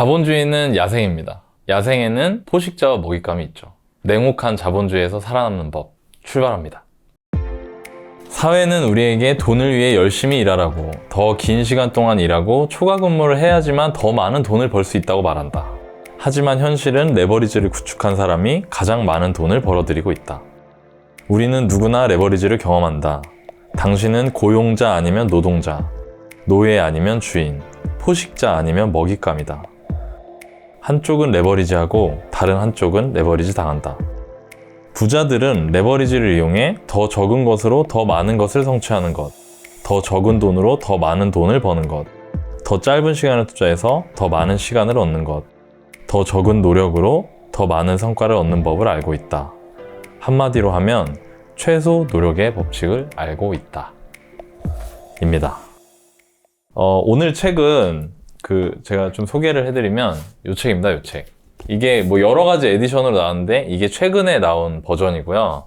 자본주의는 야생입니다. 야생에는 포식자와 먹잇감이 있죠. 냉혹한 자본주의에서 살아남는 법, 출발합니다. 사회는 우리에게 돈을 위해 열심히 일하라고, 더 긴 시간 동안 일하고 초과 근무를 해야지만 더 많은 돈을 벌 수 있다고 말한다. 하지만 현실은 레버리지를 구축한 사람이 가장 많은 돈을 벌어들이고 있다. 우리는 누구나 레버리지를 경험한다. 당신은 고용자 아니면 노동자, 노예 아니면 주인, 포식자 아니면 먹잇감이다. 한쪽은 레버리지하고 다른 한쪽은 레버리지 당한다. 부자들은 레버리지를 이용해 더 적은 것으로 더 많은 것을 성취하는 것, 더 적은 돈으로 더 많은 돈을 버는 것, 더 짧은 시간을 투자해서 더 많은 시간을 얻는 것, 더 적은 노력으로 더 많은 성과를 얻는 법을 알고 있다. 한마디로 하면 최소 노력의 법칙을 알고 있다. 입니다. 오늘 책은 제가 좀 소개를 해드리면 이 책입니다. 이 책. 이게 뭐 여러 가지 에디션으로 나왔는데 이게 최근에 나온 버전이고요.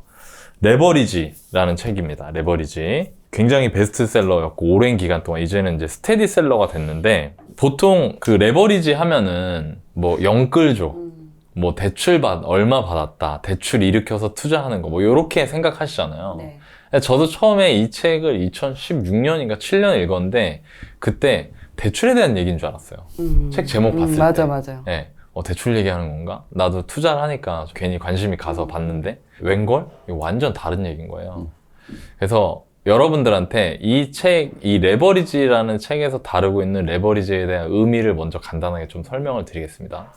레버리지라는 책입니다. 레버리지. 굉장히 베스트셀러였고 오랜 기간 동안 이제는 이제 스테디셀러가 됐는데, 보통 그 레버리지 하면은 뭐 영끌조, 뭐 대출 얼마 받았다, 대출 일으켜서 투자하는 거, 뭐 요렇게 생각하시잖아요. 네. 저도 처음에 이 책을 2016년인가 7년 읽었는데 그때 대출에 대한 얘기인 줄 알았어요. 책 제목 봤을 때. 맞아요. 네. 대출 얘기하는 건가? 나도 투자를 하니까 괜히 관심이 가서 봤는데 웬걸? 이거 완전 다른 얘기인 거예요. 그래서 여러분들한테 이 레버리지라는 책에서 다루고 있는 레버리지에 대한 의미를 먼저 간단하게 좀 설명을 드리겠습니다.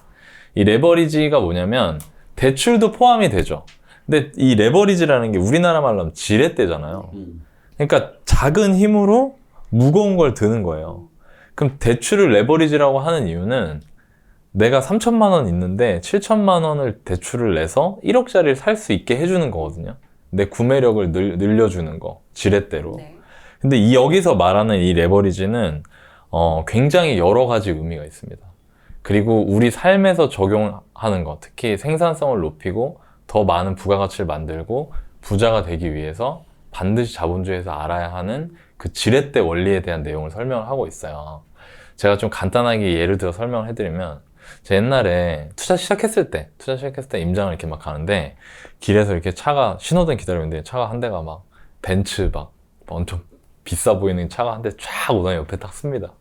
이 레버리지가 뭐냐면 대출도 포함이 되죠. 근데 이 레버리지라는 게 우리나라 말로 하면 지렛대잖아요. 그러니까 작은 힘으로 무거운 걸 드는 거예요. 그럼 대출을 레버리지라고 하는 이유는 내가 3천만 원 있는데 7천만 원을 대출을 내서 1억짜리를 살 수 있게 해주는 거거든요. 내 구매력을 늘려주는 거, 지렛대로. 네. 근데 여기서 말하는 이 레버리지는 굉장히 여러 가지 의미가 있습니다. 그리고 우리 삶에서 적용하는 것, 특히 생산성을 높이고 더 많은 부가가치를 만들고 부자가 되기 위해서 반드시 자본주의에서 알아야 하는 그 지렛대 원리에 대한 내용을 설명을 하고 있어요. 제가 좀 간단하게 예를 들어 설명을 해드리면, 제가 옛날에 투자 시작했을 때 임장을 이렇게 막 가는데 길에서 이렇게 신호등 기다리고 있는데 차가 한 대가 막 벤츠 막 엄청 비싸 보이는 차가 한 대 쫙 오더니 옆에 딱 씁니다.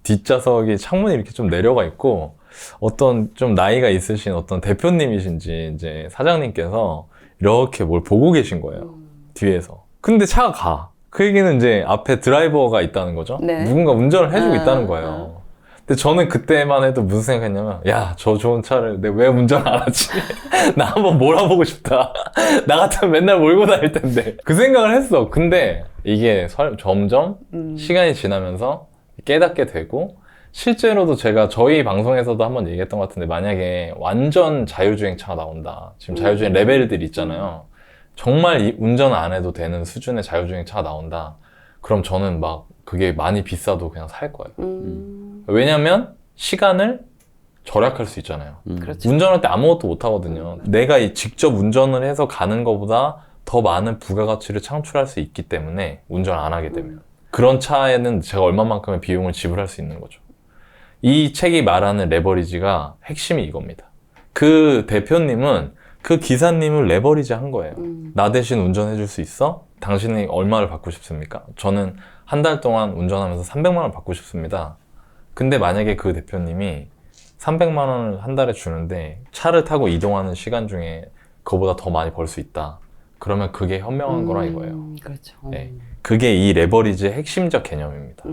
뒷좌석이 창문이 이렇게 좀 내려가 있고 어떤 좀 나이가 있으신 어떤 대표님이신지 이제 사장님께서 이렇게 뭘 보고 계신 거예요. 뒤에서. 근데 차가 가. 그 얘기는 이제 앞에 드라이버가 있다는 거죠. 네. 누군가 운전을 해주고 있다는 거예요. 근데 저는 그때만 해도 무슨 생각했냐면, 야, 저 좋은 차를 내가 왜 운전 안 하지? 나 한번 몰아보고 싶다. 나 같으면 맨날 몰고 다닐 텐데. 그 생각을 했어. 근데 이게 점점 시간이 지나면서 깨닫게 되고, 실제로도 제가 저희 방송에서도 한번 얘기했던 것 같은데, 만약에 완전 자율주행차가 나온다. 지금 자율주행 레벨들이 있잖아요. 정말 운전 안 해도 되는 수준의 자율주행차가 나온다. 그럼 저는 막 그게 많이 비싸도 그냥 살 거예요. 왜냐면 시간을 절약할 수 있잖아요. 그렇죠. 운전할 때 아무것도 못 하거든요. 내가 직접 운전을 해서 가는 것보다 더 많은 부가가치를 창출할 수 있기 때문에 운전 안 하게 되면. 그런 차에는 제가 얼마만큼의 비용을 지불할 수 있는 거죠. 이 책이 말하는 레버리지가 핵심이 이겁니다. 그 대표님은 그 기사님을 레버리지 한 거예요. 나 대신 운전해 줄 수 있어? 당신이 얼마를 받고 싶습니까? 저는 한 달 동안 운전하면서 300만 원 받고 싶습니다. 근데 만약에 그 대표님이 300만 원을 한 달에 주는데 차를 타고 이동하는 시간 중에 그거보다 더 많이 벌 수 있다. 그러면 그게 현명한 거라 이거예요. 그렇죠. 네. 그게 이 레버리지의 핵심적 개념입니다.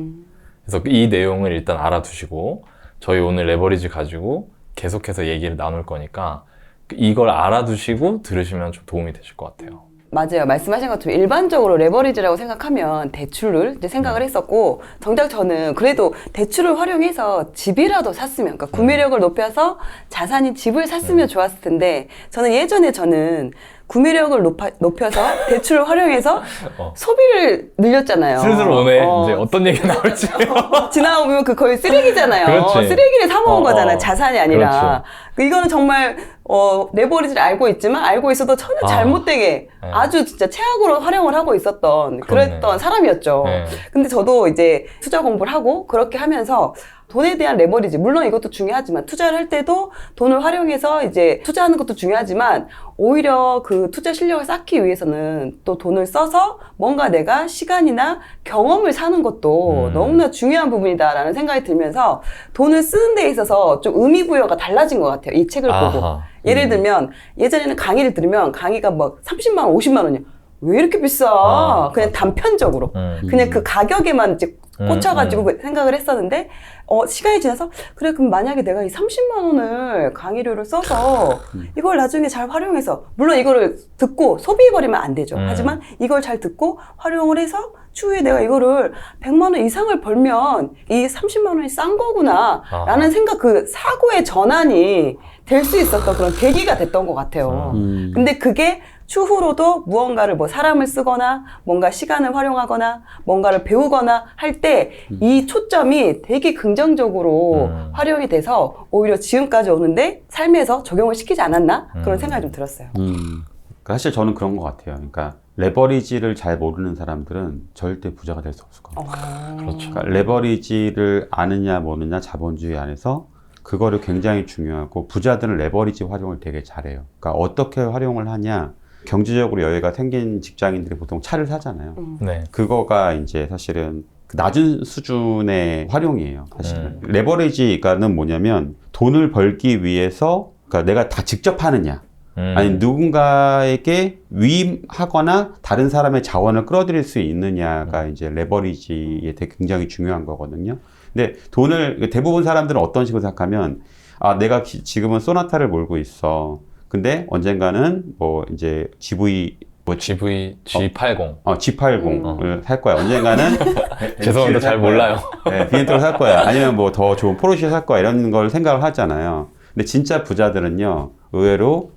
그래서 이 내용을 일단 알아두시고 저희 오늘 레버리지 가지고 계속해서 얘기를 나눌 거니까 이걸 알아두시고 들으시면 좀 도움이 되실 것 같아요. 맞아요. 말씀하신 것처럼 일반적으로 레버리지라고 생각하면 대출을 이제 생각을 했었고, 정작 저는 그래도 대출을 활용해서 집이라도 샀으면, 그러니까 구매력을 높여서 자산인 집을 샀으면 좋았을 텐데, 저는 구매력을 높여서 대출을 활용해서 소비를 늘렸잖아요. 슬슬 오네. 이제 어떤 얘기가 나올지. 지나보면 거의 쓰레기잖아요. 그렇지. 쓰레기를 사 먹은 거잖아요. 자산이 아니라. 그렇지. 이거는 정말 레버리지를 알고 있지만 알고 있어도 전혀 잘못되게 네. 아주 진짜 최악으로 활용을 하고 있었던 그랬던 그렇네. 사람이었죠. 네. 근데 저도 이제 투자 공부를 하고 그렇게 하면서 돈에 대한 레버리지, 물론 이것도 중요하지만 투자를 할 때도 돈을 활용해서 이제 투자하는 것도 중요하지만 오히려 그 투자 실력을 쌓기 위해서는 또 돈을 써서 뭔가 내가 시간이나 경험을 사는 것도 너무나 중요한 부분이다라는 생각이 들면서 돈을 쓰는 데 있어서 좀 의미부여가 달라진 것 같아요. 이 책을 보고. 아하. 예를 들면 예전에는 강의를 들으면 강의가 막 30만 원, 50만 원이야. 왜 이렇게 비싸? 그냥 단편적으로. 그냥 그 가격에만 이제 꽂혀가지고 생각을 했었는데, 시간이 지나서, 그래, 그럼 만약에 내가 이 30만 원을 강의료를 써서 이걸 나중에 잘 활용해서, 물론 이거를 듣고 소비해버리면 안 되죠. 하지만 이걸 잘 듣고 활용을 해서 추후에 내가 이거를 100만 원 이상을 벌면 이 30만 원이 싼 거구나. 라는 생각, 그 사고의 전환이 될 수 있었던 그런 계기가 됐던 것 같아요. 근데 그게 추후로도 무언가를 뭐 사람을 쓰거나 뭔가 시간을 활용하거나 뭔가를 배우거나 할 때 이 초점이 되게 긍정적으로 활용이 돼서 오히려 지금까지 오는데 삶에서 적용을 시키지 않았나? 그런 생각이 좀 들었어요. 사실 저는 그런 것 같아요. 그러니까 레버리지를 잘 모르는 사람들은 절대 부자가 될 수 없을 것 같아요. 그렇죠. 그러니까 레버리지를 아느냐 모르냐 자본주의 안에서 그거를 굉장히 중요하고 부자들은 레버리지 활용을 되게 잘해요. 그러니까 어떻게 활용을 하냐. 경제적으로 여유가 생긴 직장인들이 보통 차를 사잖아요. 네. 그거가 이제 사실은 그 낮은 수준의 활용이에요. 사실은. 레버리지가는 뭐냐면 돈을 벌기 위해서 그러니까 내가 다 직접 하느냐 아니 누군가에게 위임하거나 다른 사람의 자원을 끌어들일 수 있느냐가 이제 레버리지에 되게 굉장히 중요한 거거든요. 근데 돈을 대부분 사람들은 어떤 식으로 생각하면 내가 지금은 소나타를 몰고 있어. 근데 언젠가는 뭐 이제 G80. G80을 살 거야. 언젠가는 죄송합니다. 잘 몰라요. 네, 비엔트로 살 거야. 아니면 뭐 더 좋은 포르쉐 살 거야. 이런 걸 생각을 하잖아요. 근데 진짜 부자들은요, 의외로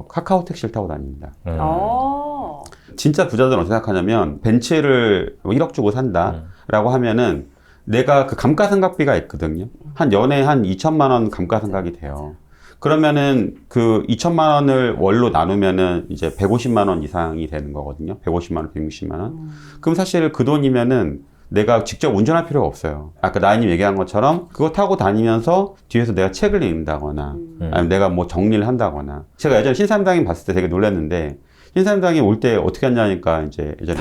카카오 택시를 타고 다닙니다. 진짜 부자들은 어떻게 생각하냐면 벤츠를 1억 주고 산다라고 하면은 내가 그 감가상각비가 있거든요. 한 연에 한 2천만 원 감가상각이 돼요. 그러면은 그 2천만 원을 월로 나누면은 이제 150만 원 이상이 되는 거거든요. 150만 원, 160만 원. 그럼 사실 그 돈이면은 내가 직접 운전할 필요가 없어요. 아까 나인님 얘기한 것처럼 그거 타고 다니면서 뒤에서 내가 책을 읽는다거나 아니면 내가 뭐 정리를 한다거나. 제가 예전에 신사임당에 봤을 때 되게 놀랐는데 신사임당에 올 때 어떻게 했냐니까 이제 예전에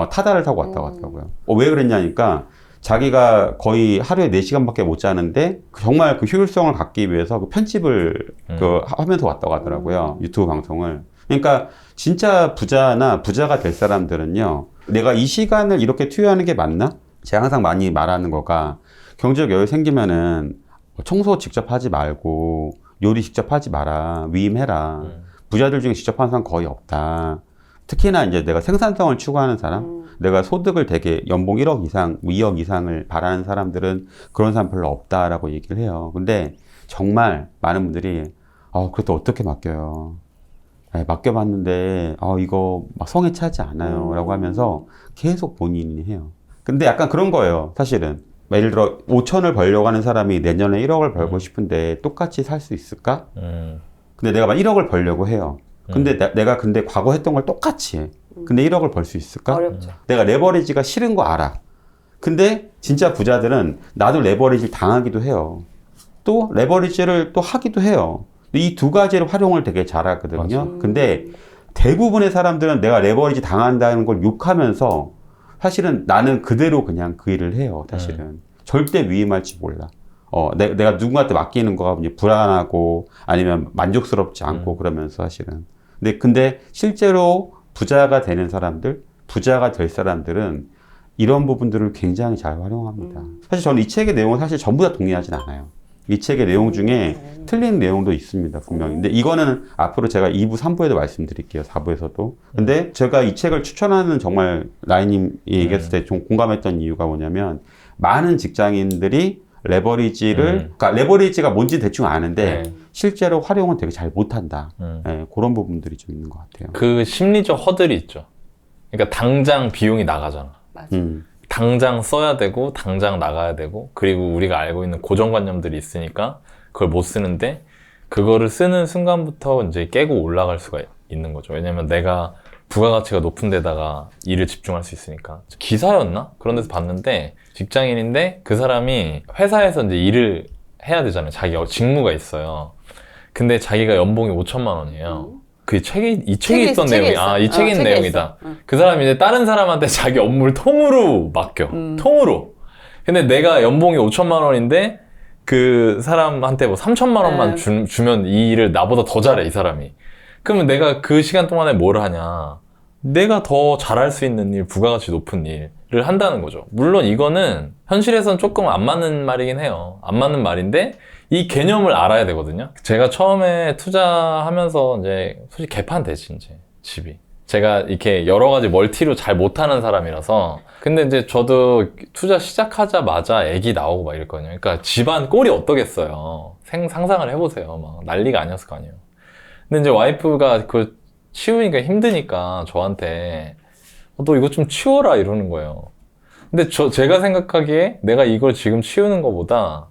타다를 타고 왔다고 하더라고요. 왜 그랬냐니까 자기가 거의 하루에 4시간밖에 못 자는데 정말 그 효율성을 갖기 위해서 그 편집을 하면서 왔다고 하더라고요. 유튜브 방송을. 그러니까 진짜 부자나 부자가 될 사람들은요. 내가 이 시간을 이렇게 투여하는 게 맞나? 제가 항상 많이 말하는 거가 경제적 여유 생기면은 청소 직접 하지 말고 요리 직접 하지 마라. 위임해라. 부자들 중에 직접 하는 사람 거의 없다. 특히나 이제 내가 생산성을 추구하는 사람, 내가 소득을 되게 연봉 1억 이상, 2억 이상을 바라는 사람들은 그런 사람 별로 없다라고 얘기를 해요. 근데 정말 많은 분들이, 그래도 어떻게 맡겨요? 맡겨봤는데, 이거 막 성에 차지 않아요. 라고 하면서 계속 본인이 해요. 근데 약간 그런 거예요. 사실은. 예를 들어, 5천을 벌려고 하는 사람이 내년에 1억을 벌고 싶은데 똑같이 살 수 있을까? 근데 내가 막 1억을 벌려고 해요. 근데 내가 과거 했던 걸 똑같이 해. 근데 1억을 벌 수 있을까? 어렵죠. 내가 레버리지가 싫은 거 알아. 근데 진짜 부자들은 나도 레버리지를 당하기도 해요. 또 레버리지를 또 하기도 해요. 이 두 가지를 활용을 되게 잘하거든요. 근데 대부분의 사람들은 내가 레버리지 당한다는 걸 욕하면서 사실은 나는 그대로 그냥 그 일을 해요. 사실은. 절대 위임할지 몰라. 내가 누군가한테 맡기는 거가 이제 불안하고 아니면 만족스럽지 않고 그러면서 사실은. 근데 실제로 부자가 되는 사람들, 부자가 될 사람들은 이런 부분들을 굉장히 잘 활용합니다. 사실 저는 이 책의 내용은 사실 전부 다 동의하진 않아요. 이 책의 내용 중에 틀린 내용도 있습니다, 분명히. 근데 이거는 앞으로 제가 2부, 3부에도 말씀드릴게요, 4부에서도. 근데 제가 이 책을 추천하는 정말 라인님이 얘기했을 때 좀 공감했던 이유가 뭐냐면 많은 직장인들이 그러니까 레버리지가 뭔지 대충 아는데 실제로 활용은 되게 잘 못한다. 그런 부분들이 좀 있는 것 같아요. 그 심리적 허들이 있죠. 그러니까 당장 비용이 나가잖아. 맞아. 당장 써야 되고 당장 나가야 되고 그리고 우리가 알고 있는 고정관념들이 있으니까 그걸 못 쓰는데 그거를 쓰는 순간부터 이제 깨고 올라갈 수가 있는 거죠. 왜냐면 내가 부가가치가 높은 데다가 일을 집중할 수 있으니까. 기사였나? 그런 데서 봤는데 직장인인데 그 사람이 회사에서 이제 일을 해야 되잖아요. 자기가 직무가 있어요. 근데 자기가 연봉이 5천만 원이에요. 그 이 책에 있던 내용이, 이 책에 있는 내용이다. 그 사람이 이제 다른 사람한테 자기 업무를 통으로 맡겨. 통으로. 근데 내가 연봉이 5천만 원인데 그 사람한테 뭐 3천만 원만 주면 이 일을 나보다 더 잘해, 이 사람이. 그러면 내가 그 시간 동안에 뭘 하냐. 내가 더 잘할 수 있는 일, 부가가치 높은 일을 한다는 거죠. 물론 이거는 현실에서는 조금 안 맞는 말이긴 해요. 안 맞는 말인데 이 개념을 알아야 되거든요. 제가 처음에 투자하면서 이제 솔직히 개판되지, 이제 집이. 제가 이렇게 여러 가지 멀티로 잘 못하는 사람이라서. 근데 이제 저도 투자 시작하자마자 애기 나오고 막 이랬거든요. 그러니까 집안 꼴이 어떠겠어요. 상상을 해보세요. 막 난리가 아니었을 거 아니에요. 근데 이제 와이프가 그걸 치우니까 힘드니까 저한테 너 이거 좀 치워라 이러는 거예요. 근데 제가 생각하기에 내가 이걸 지금 치우는 것보다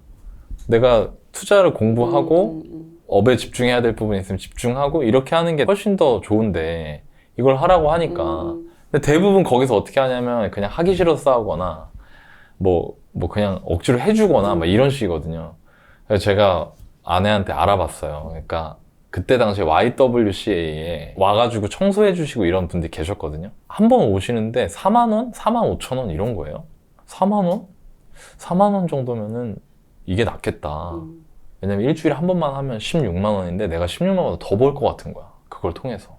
내가 투자를 공부하고 업에 집중해야 될 부분이 있으면 집중하고 이렇게 하는 게 훨씬 더 좋은데 이걸 하라고 하니까. 근데 대부분 거기서 어떻게 하냐면 그냥 하기 싫어서 싸우거나 뭐 그냥 억지로 해주거나 막 이런 식이거든요. 그래서 제가 아내한테 알아봤어요. 그러니까 그때 당시에 YWCA에 와가지고 청소해 주시고 이런 분들이 계셨거든요. 한 번 오시는데 4만 원? 4만 5천 원 이런 거예요. 4만 원? 4만 원 정도면은 이게 낫겠다. 왜냐면 일주일에 한 번만 하면 16만 원인데 내가 16만 원 더 벌 것 같은 거야. 그걸 통해서.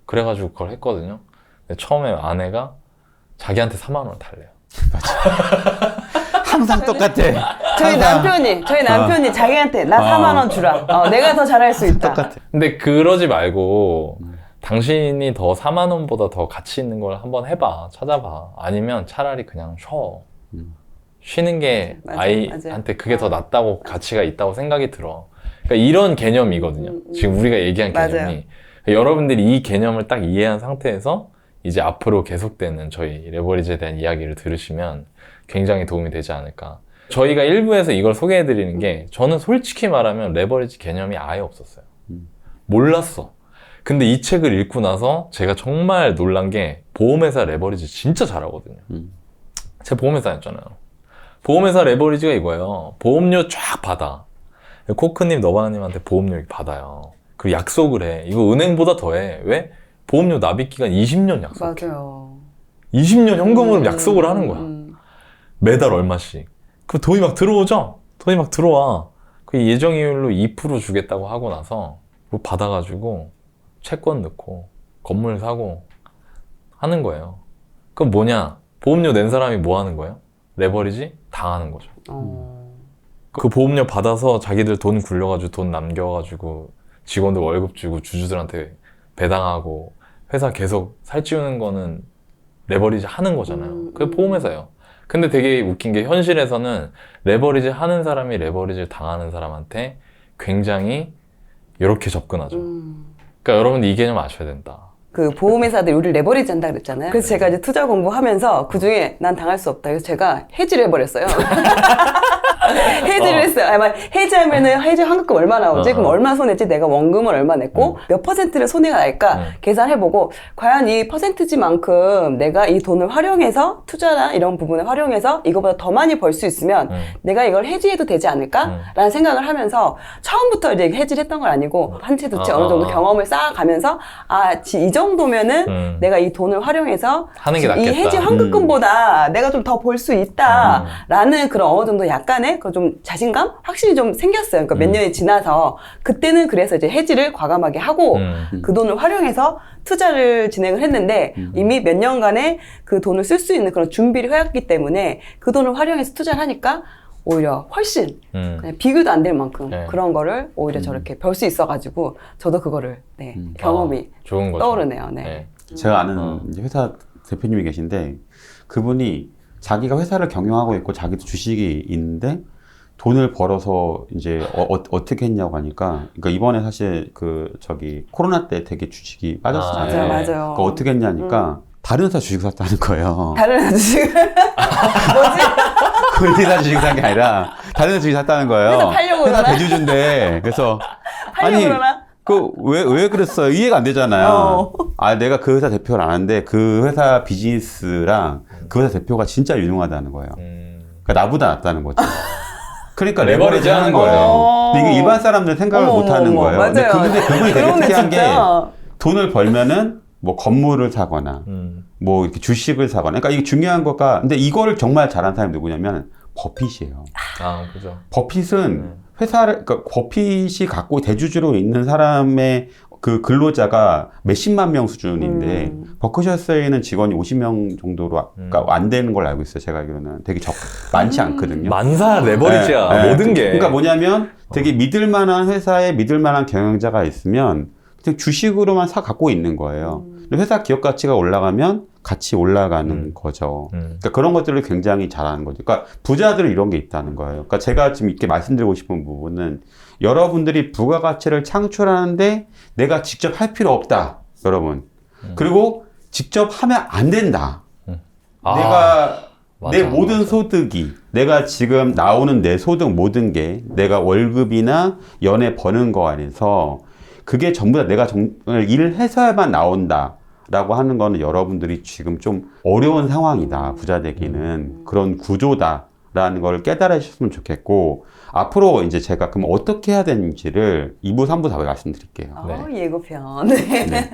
그래가지고 그걸 했거든요. 근데 처음에 아내가 자기한테 4만 원을 달래요. 항상 똑같아. 저희 남편이 자기한테 나 4만 원 주라. 내가 더 잘할 수 있다. 똑같아. 근데 그러지 말고 당신이 더 4만 원보다 더 가치 있는 걸 한번 해봐. 찾아봐. 아니면 차라리 그냥 쉬어. 쉬는 게 아이한테 그게 더 낫다고 가치가 있다고 생각이 들어. 그러니까 이런 개념이거든요. 지금 우리가 얘기한 개념이. 맞아요. 여러분들이 이 개념을 딱 이해한 상태에서 이제 앞으로 계속되는 저희 레버리지에 대한 이야기를 들으시면 굉장히 도움이 되지 않을까. 저희가 1부에서 이걸 소개해드리는 게 저는 솔직히 말하면 레버리지 개념이 아예 없었어요. 몰랐어. 근데 이 책을 읽고 나서 제가 정말 놀란 게 보험회사 레버리지 진짜 잘하거든요. 제 보험회사였잖아요. 보험회사 레버리지가 이거예요. 보험료 쫙 받아. 코크님, 너바나님한테 보험료 받아요. 그리고 약속을 해. 이거 은행보다 더해. 왜? 보험료 납입기간 20년 약속해. 맞아요. 20년 현금으로 약속을 하는 거야. 매달 얼마씩. 그 돈이 막 들어오죠? 돈이 막 들어와. 그 예정이율로 2% 주겠다고 하고 나서 그거 받아가지고 채권 넣고 건물 사고 하는 거예요. 그럼 뭐냐? 보험료 낸 사람이 뭐 하는 거예요? 레버리지 당하는 거죠. 그 보험료 받아서 자기들 돈 굴려가지고 돈 남겨가지고 직원들 월급 주고 주주들한테 배당하고 회사 계속 살찌우는 거는 레버리지 하는 거잖아요. 그게 보험회사예요. 근데 되게 웃긴 게 현실에서는 레버리지 하는 사람이 레버리지를 당하는 사람한테 굉장히 이렇게 접근하죠. 그러니까 여러분들 이 개념 아셔야 된다. 그 보험회사들이 우리를 레버리지 한다 그랬잖아요. 그래서 제가 이제 투자 공부하면서 그 중에 난 당할 수 없다. 그래서 제가 해지를 해버렸어요. 해지를 했어요. 해지하면은 해지 환급금 얼마 나오지? 그럼 얼마 손했지? 내가 원금을 얼마 냈고 몇 퍼센트를 손해가 날까? 계산해보고 과연 이 퍼센트지만큼 내가 이 돈을 활용해서 투자나 이런 부분을 활용해서 이거보다 더 많이 벌 수 있으면 내가 이걸 해지해도 되지 않을까? 라는 생각을 하면서 처음부터 이제 해지를 했던 건 아니고 한 채 두 채 어느 정도 경험을 쌓아가면서 이 정도면은 내가 이 돈을 활용해서 하는 게 이 낫겠다. 해지 환급금보다 내가 좀 더 벌 수 있다라는 그런 어느 정도 약간의 그 좀 자신감? 확실히 좀 생겼어요. 그러니까 몇 년이 지나서 그때는 그래서 이제 해지를 과감하게 하고 그 돈을 활용해서 투자를 진행을 했는데 이미 몇 년간의 그 돈을 쓸 수 있는 그런 준비를 해왔기 때문에 그 돈을 활용해서 투자를 하니까 오히려 훨씬 그냥 비교도 안 될 만큼 그런 거를 오히려 저렇게 별 수 있어가지고 저도 그거를 경험이 좋은 거죠. 떠오르네요. 네. 제가 아는 이제 회사 대표님이 계신데 그분이 자기가 회사를 경영하고 있고 자기도 주식이 있는데 돈을 벌어서 이제 어떻게 했냐고 하니까 그러니까 이번에 사실 코로나 때 되게 주식이 빠졌잖아요. 맞아요. 그러니까 어떻게 했냐니까 다른 회사 주식 샀다는 거예요. 다른 회사 주식 뭐지? 그 회사 주식 산 게 아니라 다른 회사 주식 샀다는 거예요. 회사 팔려고 회사 그러나? 대주주인데 그래서 아니, 그러나? 왜 그랬어요? 이해가 안 되잖아요. 어. 아, 내가 그 회사 대표를 아는데 그 회사 비즈니스랑 그 회사 대표가 진짜 유능하다는 거예요. 그러니까 나보다 낫다는 거죠. 그러니까 레버리지 하는 거예요. 근데 이게 일반 사람들은 생각을 못 하는 거예요. 근데 그분이 되게 그러네, 특이한 게 진짜. 돈을 벌면은 뭐 건물을 사거나 뭐 이렇게 주식을 사거나. 그러니까 이게 중요한 거가 근데 이거를 정말 잘하는 사람이 누구냐면 버핏이에요. 아, 그죠. 버핏은 회사를, 그러니까 버핏이 갖고 대주주로 있는 사람의 그 근로자가 몇십만 명 수준인데, 버크셔스에는 직원이 50명 정도로 그러니까 안 되는 걸 알고 있어요. 제가 알기로는 되게 많지 않거든요. 만사 레버리지야, 네, 네. 모든 게. 그러니까 뭐냐면 되게 믿을 만한 회사에 믿을 만한 경영자가 있으면 그냥 주식으로만 사 갖고 있는 거예요. 근데 회사 기업 가치가 올라가면 같이 올라가는 거죠. 그러니까 그런 것들을 굉장히 잘하는 거죠. 그러니까 부자들은 이런 게 있다는 거예요. 그러니까 제가 지금 이렇게 말씀드리고 싶은 부분은 여러분들이 부가가치를 창출하는데 내가 직접 할 필요 없다, 여러분. 그리고 직접 하면 안 된다. 내가 맞아, 내 모든 맞아. 소득이 내가 지금 나오는 내 소득 모든 게 내가 월급이나 연애 버는 거 안에서 그게 전부 다 내가 정말 일을 해서야만 나온다. 라고 하는 거는 여러분들이 지금 좀 어려운 상황이다. 부자 되기는 그런 구조다라는 걸 깨달아 주셨으면 좋겠고 앞으로 이제 제가 그럼 어떻게 해야 되는지를 2부, 3부 다 말씀드릴게요. 네. 예고편. 네.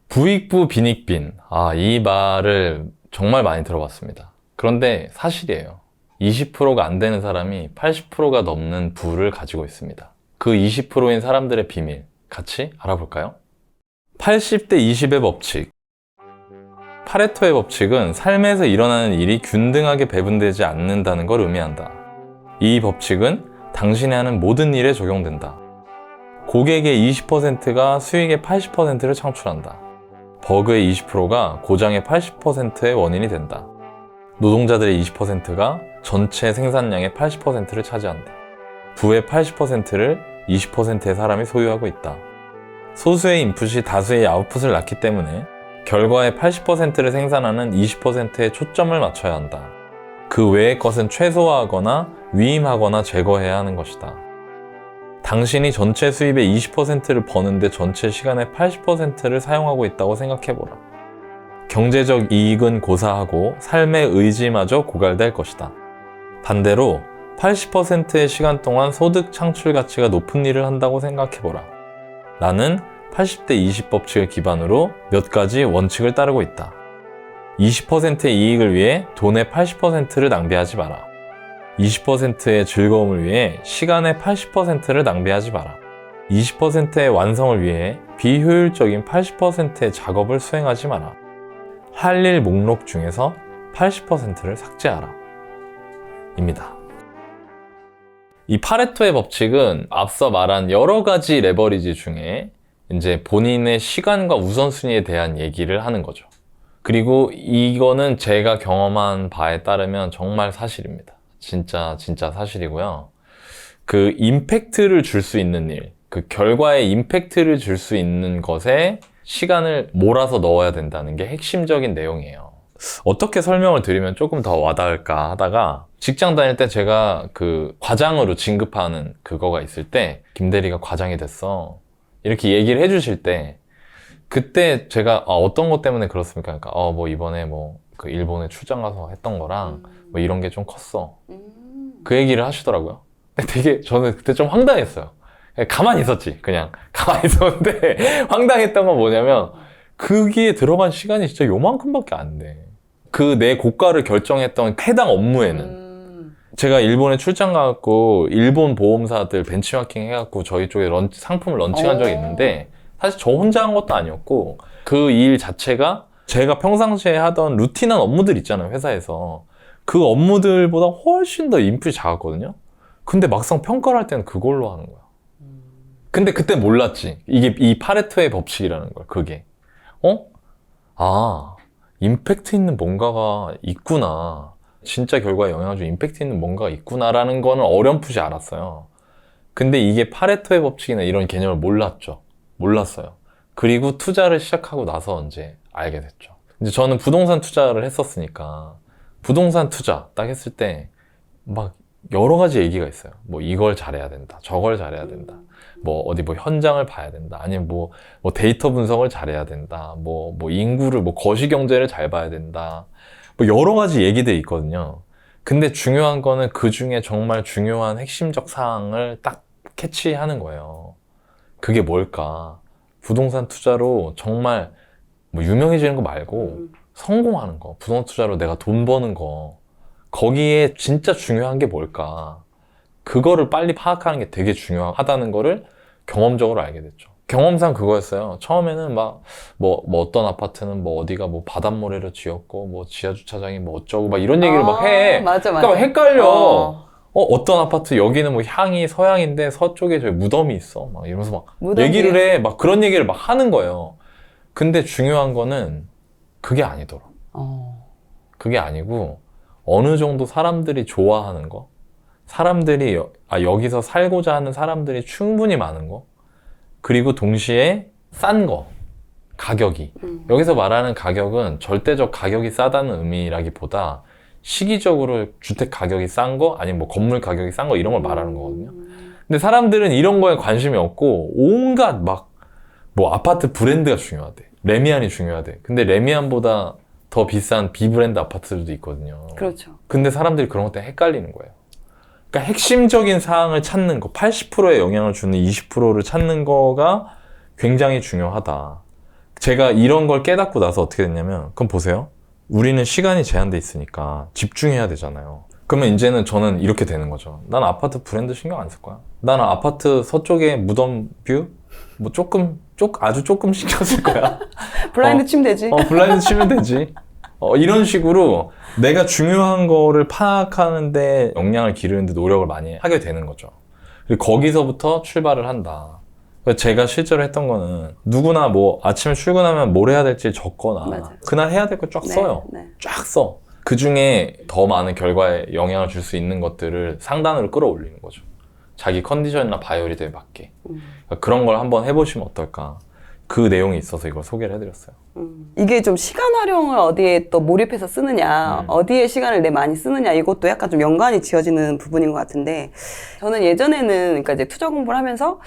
부익부 빈익빈. 아, 이 말을 정말 많이 들어봤습니다. 그런데 사실이에요. 20%가 안 되는 사람이 80%가 넘는 부를 가지고 있습니다. 그 20%인 사람들의 비밀 같이 알아볼까요? 80대 20의 법칙. 파레토의 법칙은 삶에서 일어나는 일이 균등하게 배분되지 않는다는 걸 의미한다. 이 법칙은 당신이 하는 모든 일에 적용된다. 고객의 20%가 수익의 80%를 창출한다. 버그의 20%가 고장의 80%의 원인이 된다. 노동자들의 20%가 전체 생산량의 80%를 차지한다. 부의 80%를 20%의 사람이 소유하고 있다. 소수의 인풋이 다수의 아웃풋을 낳기 때문에 결과의 80%를 생산하는 20%에 초점을 맞춰야 한다. 그 외의 것은 최소화하거나 위임하거나 제거해야 하는 것이다. 당신이 전체 수입의 20%를 버는데 전체 시간의 80%를 사용하고 있다고 생각해보라. 경제적 이익은 고사하고 삶의 의지마저 고갈될 것이다. 반대로 80%의 시간 동안 소득 창출 가치가 높은 일을 한다고 생각해보라. 나는 80대 20 법칙을 기반으로 몇 가지 원칙을 따르고 있다. 20%의 이익을 위해 돈의 80%를 낭비하지 마라. 20%의 즐거움을 위해 시간의 80%를 낭비하지 마라. 20%의 완성을 위해 비효율적인 80%의 작업을 수행하지 마라. 할 일 목록 중에서 80%를 삭제하라. 입니다. 이 파레토의 법칙은 앞서 말한 여러 가지 레버리지 중에 이제 본인의 시간과 우선순위에 대한 얘기를 하는 거죠. 그리고 이거는 제가 경험한 바에 따르면 정말 사실입니다. 진짜 사실이고요. 그 임팩트를 줄 수 있는 일, 그 결과에 임팩트를 줄 수 있는 것에 시간을 몰아서 넣어야 된다는 게 핵심적인 내용이에요. 어떻게 설명을 드리면 조금 더 와닿을까 하다가 직장 다닐 때 제가 그 과장으로 진급하는 그거가 있을 때 김대리가 과장이 됐어. 이렇게 얘기를 해주실 때 그때 제가 어떤 것 때문에 그렇습니까? 그러니까 뭐 이번에 뭐 그 일본에 출장 가서 했던 거랑 뭐 이런 게 좀 컸어. 그 얘기를 하시더라고요. 근데 되게 저는 그때 좀 황당했어요. 가만히 있었지. 그냥 가만히 있었는데 황당했던 건 뭐냐면 거기에 들어간 시간이 진짜 요만큼밖에 안 돼. 그 내 고가를 결정했던 해당 업무에는 제가 일본에 출장 가갖고 일본 보험사들 벤치마킹 해갖고 저희 쪽에 상품을 런칭한 적이 있는데 사실 저 혼자 한 것도 아니었고 그 일 자체가 제가 평상시에 하던 루틴한 업무들 있잖아요, 회사에서. 그 업무들보다 훨씬 더 인풋이 작았거든요. 근데 막상 평가를 할 때는 그걸로 하는 거야. 근데 그때 몰랐지. 이게 이 파레토의 법칙이라는 걸, 그게. 임팩트 있는 뭔가가 있구나. 진짜 결과에 영향을 준 임팩트 있는 뭔가가 있구나라는 거는 어렴풋이 알았어요. 근데 이게 파레토의 법칙이나 이런 개념을 몰랐어요. 그리고 투자를 시작하고 나서 이제 알게 됐죠. 이제 저는 부동산 투자를 했었으니까 부동산 투자 딱 했을 때 막 여러 가지 얘기가 있어요. 뭐 이걸 잘해야 된다, 저걸 잘해야 된다, 뭐 어디 뭐 현장을 봐야 된다, 아니면 뭐 데이터 분석을 잘해야 된다, 뭐 인구를 뭐 거시 경제를 잘 봐야 된다, 뭐 여러 가지 얘기들이 있거든요. 근데 중요한 거는 그 중에 정말 중요한 핵심적 사항을 딱 캐치하는 거예요. 그게 뭘까? 부동산 투자로 정말 뭐 유명해지는 거 말고 성공하는 거, 부동산 투자로 내가 돈 버는 거, 거기에 진짜 중요한 게 뭘까? 그거를 빨리 파악하는 게 되게 중요하다는 거를 경험적으로 알게 됐죠. 경험상 그거였어요. 처음에는 뭐 어떤 아파트는 뭐 어디가 뭐 바닷모래로 지었고 뭐 지하주차장이 뭐 어쩌고 막 이런 얘기를 막 해. 맞아. 그러니까 막 헷갈려. 어떤 아파트 여기는 뭐 향이 서향인데 서쪽에 저기 무덤이 있어. 막 이러면서 막 무덤이요? 얘기를 해. 막 그런 얘기를 막 하는 거예요. 근데 중요한 거는 그게 아니더라. 그게 아니고 어느 정도 사람들이 좋아하는 거, 사람들이 여기서 살고자 하는 사람들이 충분히 많은 거, 그리고 동시에 싼 거, 가격이. 여기서 말하는 가격은 절대적 가격이 싸다는 의미라기보다 시기적으로 주택 가격이 싼 거, 아니면 뭐 건물 가격이 싼 거 이런 걸 말하는 거거든요. 근데 사람들은 이런 거에 관심이 없고 온갖 뭐 아파트 브랜드가 중요하대, 레미안이 중요하대. 근데 레미안보다 더 비싼 비브랜드 아파트들도 있거든요. 그렇죠. 근데 사람들이 그런 것 때문에 헷갈리는 거예요. 그러니까 핵심적인 사항을 찾는 거, 80%의 영향을 주는 20%를 찾는 거가 굉장히 중요하다. 제가 이런 걸 깨닫고 나서 어떻게 됐냐면, 그럼 보세요. 우리는 시간이 제한돼 있으니까 집중해야 되잖아요. 그러면 이제는 저는 이렇게 되는 거죠. 난 아파트 브랜드 신경 안 쓸 거야. 나는 아파트 서쪽에 무덤 뷰? 뭐 아주 조금 신경 쓸 거야. 블라인드 치면 되지. 블라인드 치면 되지. 이런 식으로 내가 중요한 거를 파악하는데 역량을 기르는데 노력을 많이 하게 되는 거죠. 그리고 거기서부터 출발을 한다. 제가 실제로 했던 거는 누구나 뭐 아침에 출근하면 뭘 해야 될지 적거나 맞아요. 그날 해야 될 거 쫙 써요. 네. 쫙 써. 그 중에 더 많은 결과에 영향을 줄 수 있는 것들을 상단으로 끌어올리는 거죠. 자기 컨디션이나 바이오리듬에 맞게. 그러니까 그런 걸 한번 해보시면 어떨까. 그 내용이 있어서 이걸 소개를 해드렸어요. 이게 좀 시간 활용을 어디에 또 몰입해서 쓰느냐, 어디에 시간을 내 많이 쓰느냐, 이것도 약간 좀 연관이 지어지는 부분인 것 같은데, 저는 예전에는, 그러니까 이제 투자 공부를 하면서,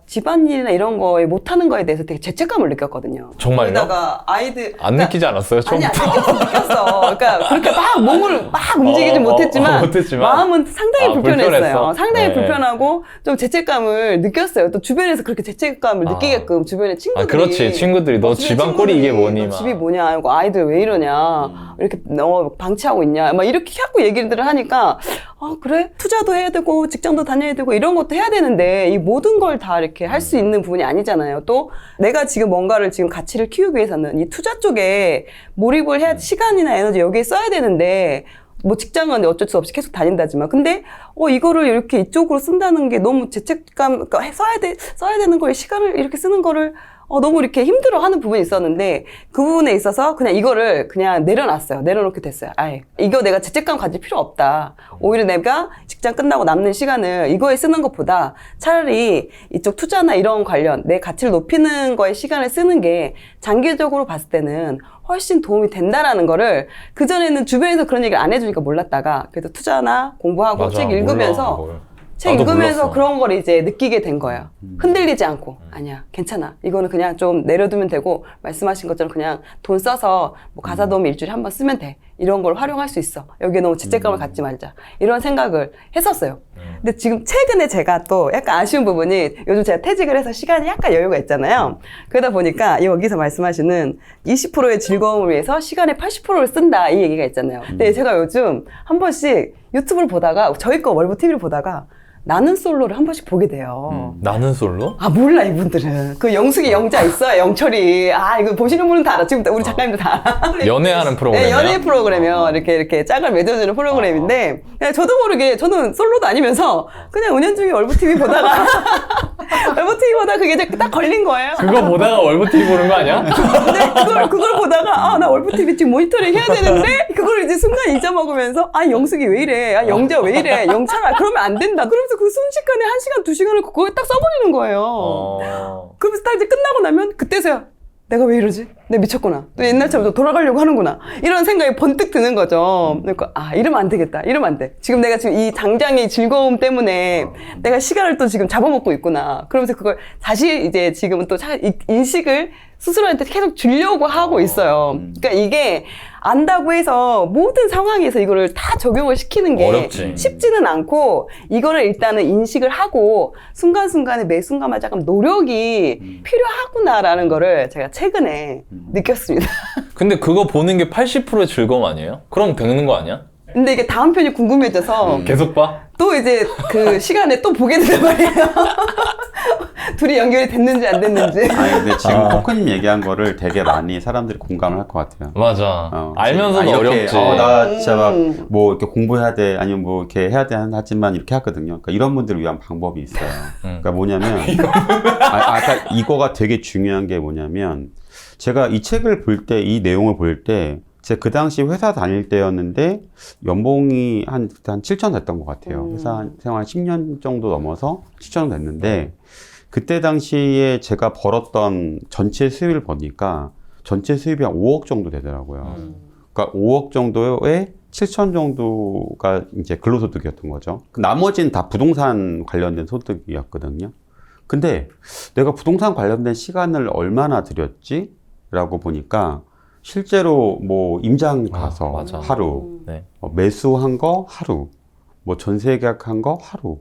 집안일이나 이런 거에 못하는 거에 대해서 되게 죄책감을 느꼈거든요. 정말요? 거기다가 아이들. 안 느끼지 않았어요? 아니, 안 처음부터? 느꼈어. 그러니까 그렇게 막 몸을 막 움직이지 못했지만, 마음은 상당히 불편했어요. 불편했어? 상당히 네. 불편하고 좀 죄책감을 느꼈어요. 또 주변에서 그렇게 죄책감을 느끼게끔 주변의 친구들이. 그렇지. 친구들이 너 주변 집안 꼴이 이게 친구들이 뭐니? 너 막. 집이 뭐냐, 이거 아이들 왜 이러냐, 이렇게 방치하고 있냐, 막 이렇게 자꾸 얘기들을 하니까, 그래? 투자도 해야 되고, 직장도 다녀야 되고, 이런 것도 해야 되는데, 이 모든 걸 다 이렇게 할 수 있는 부분이 아니잖아요. 또, 내가 지금 뭔가를 지금 가치를 키우기 위해서는 이 투자 쪽에 몰입을 해야, 시간이나 에너지 여기에 써야 되는데, 뭐 직장은 어쩔 수 없이 계속 다닌다지만, 근데 이거를 이렇게 이쪽으로 쓴다는 게 너무 죄책감, 그러니까 써야 되는 걸, 시간을 이렇게 쓰는 거를 너무 이렇게 힘들어하는 부분이 있었는데, 그 부분에 있어서 그냥 이거를 그냥 내려놨어요. 내려놓게 됐어요. 아예 이거 내가 죄책감 가질 필요 없다. 오히려 내가 직장 끝나고 남는 시간을 이거에 쓰는 것보다 차라리 이쪽 투자나 이런 관련 내 가치를 높이는 거에 시간을 쓰는 게 장기적으로 봤을 때는 훨씬 도움이 된다라는 거를, 그전에는 주변에서 그런 얘기를 안 해주니까 몰랐다가, 그래도 투자나 공부하고 맞아, 책 읽으면서 몰라, 책 나도 읽으면서 몰랐어. 그런 걸 이제 느끼게 된 거예요. 흔들리지 않고, 아니야, 괜찮아. 이거는 그냥 좀 내려두면 되고, 말씀하신 것처럼 그냥 돈 써서 뭐 가사 도우미 일주일에 한 번 쓰면 돼. 이런 걸 활용할 수 있어. 여기에 너무 죄책감을 갖지 말자. 이런 생각을 했었어요. 근데 지금 최근에 제가 또 약간 아쉬운 부분이, 요즘 제가 퇴직을 해서 시간이 약간 여유가 있잖아요. 그러다 보니까 여기서 말씀하시는 20%의 즐거움을 위해서 시간의 80%를 쓴다, 이 얘기가 있잖아요. 근데 제가 요즘 한 번씩 유튜브를 보다가, 저희 거 월보 TV를 보다가 나는 솔로를 한 번씩 보게 돼요. 나는 솔로? 몰라, 이분들은. 그 영숙이 영자 있어요, 영철이. 이거 보시는 분은 다 알아. 지금 우리 작가님도 다 알아. 연애하는 프로그램이야? 네, 연애 프로그램이요. 이렇게 짝을 맺어주는 프로그램인데, 그냥 저도 모르게, 저는 솔로도 아니면서, 그냥 은연중에 월보TV 보다가, 월보TV 보다가 그게 이제 딱 걸린 거예요. 그거 보다가 월보 TV 보는 거 아니야? 근데 그걸 보다가, 나 월보TV 지금 모니터링 해야 되는데, 그걸 이제 순간 잊어먹으면서, 영숙이 왜 이래? 영자 왜 이래? 영철아, 그러면 안 된다. 그러면서 그 순식간에 1시간, 2시간을 그거에 딱 써버리는 거예요. 그러면서 딱 이제 끝나고 나면, 그때서야 내가 왜 이러지? 내가 미쳤구나. 또 옛날처럼 또 돌아가려고 하는구나. 이런 생각이 번뜩 드는 거죠. 그러니까 이러면 안 되겠다. 이러면 안 돼. 지금 내가 지금 이 당장의 즐거움 때문에 내가 시간을 또 지금 잡아먹고 있구나. 그러면서 그걸 다시 이제 지금은 또 인식을 스스로한테 계속 주려고 하고 있어요. 그러니까 이게 안다고 해서 모든 상황에서 이거를 다 적용을 시키는 게 어렵지. 쉽지는 않고 이거를 일단은 인식을 하고 순간순간에 매 순간마다 약간 노력이 필요하구나라는 거를 제가 최근에 느꼈습니다. 근데 그거 보는 게 80%의 즐거움 아니에요? 그럼 되는 거 아니야? 근데 이게 다음 편이 궁금해져서 계속 봐? 또 이제 그 시간에 또 보게 된단 말이에요. 둘이 연결이 됐는지 안 됐는지. 아니 근데 지금 코크님 얘기한 거를 되게 많이 사람들이 공감을 할 것 같아요. 맞아. 알면서도 이렇게, 어렵지. 나 진짜 막 뭐 이렇게 공부해야 돼 아니면 뭐 이렇게 해야 돼 하지만 이렇게 하거든요. 그러니까 이런 분들을 위한 방법이 있어요. 그러니까 뭐냐면 그러니까 이거가 되게 중요한 게 뭐냐면 제가 이 책을 볼 때 이 내용을 볼 때 제가 그 당시 회사 다닐 때였는데 연봉이 한 7천 됐던 것 같아요. 회사 생활 10년 정도 넘어서 7천 됐는데 그때 당시에 제가 벌었던 전체 수입을 보니까 전체 수입이 한 5억 정도 되더라고요. 그러니까 5억 정도에 7천 정도가 이제 근로소득이었던 거죠. 나머지는 다 부동산 관련된 소득이었거든요. 근데 내가 부동산 관련된 시간을 얼마나 들였지? 라고 보니까 실제로 뭐 임장 가서 맞아. 하루, 네. 매수한 거 하루, 뭐 전세 계약한 거 하루.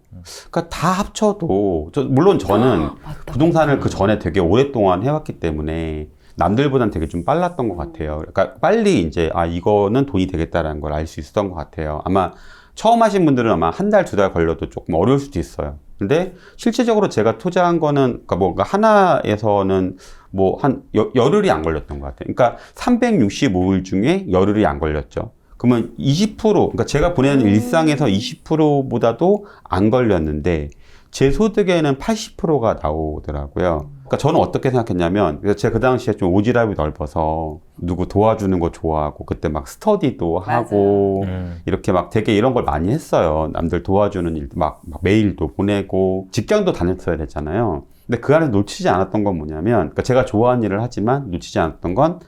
그러니까 다 합쳐도 물론 저는 부동산을 그 전에 되게 오랫동안 해왔기 때문에 남들보다는 되게 좀 빨랐던 것 같아요. 그러니까 빨리 이제 이거는 돈이 되겠다라는 걸 알 수 있었던 것 같아요. 아마 처음 하신 분들은 아마 한 달, 두 달 걸려도 조금 어려울 수도 있어요. 근데 실제적으로 제가 투자한 거는 그러니까 뭔가 하나에서는 뭐 한 열흘이 안 걸렸던 것 같아요. 그러니까 365일 중에 열흘이 안 걸렸죠. 그러면 20%, 그러니까 제가 보내는 일상에서 20%보다도 안 걸렸는데 제 소득에는 80%가 나오더라고요. 그러니까 저는 어떻게 생각했냐면, 제가 그 당시에 좀 오지랖이 넓어서 누구 도와주는 거 좋아하고 그때 막 스터디도 하고 이렇게 막 되게 이런 걸 많이 했어요. 남들 도와주는 일도 막 메일도 보내고 직장도 다녔어야 됐잖아요. 근데 그 안에 놓치지 않았던 건 뭐냐면, 그러니까 제가 좋아하는 일을 하지만 놓치지 않았던 건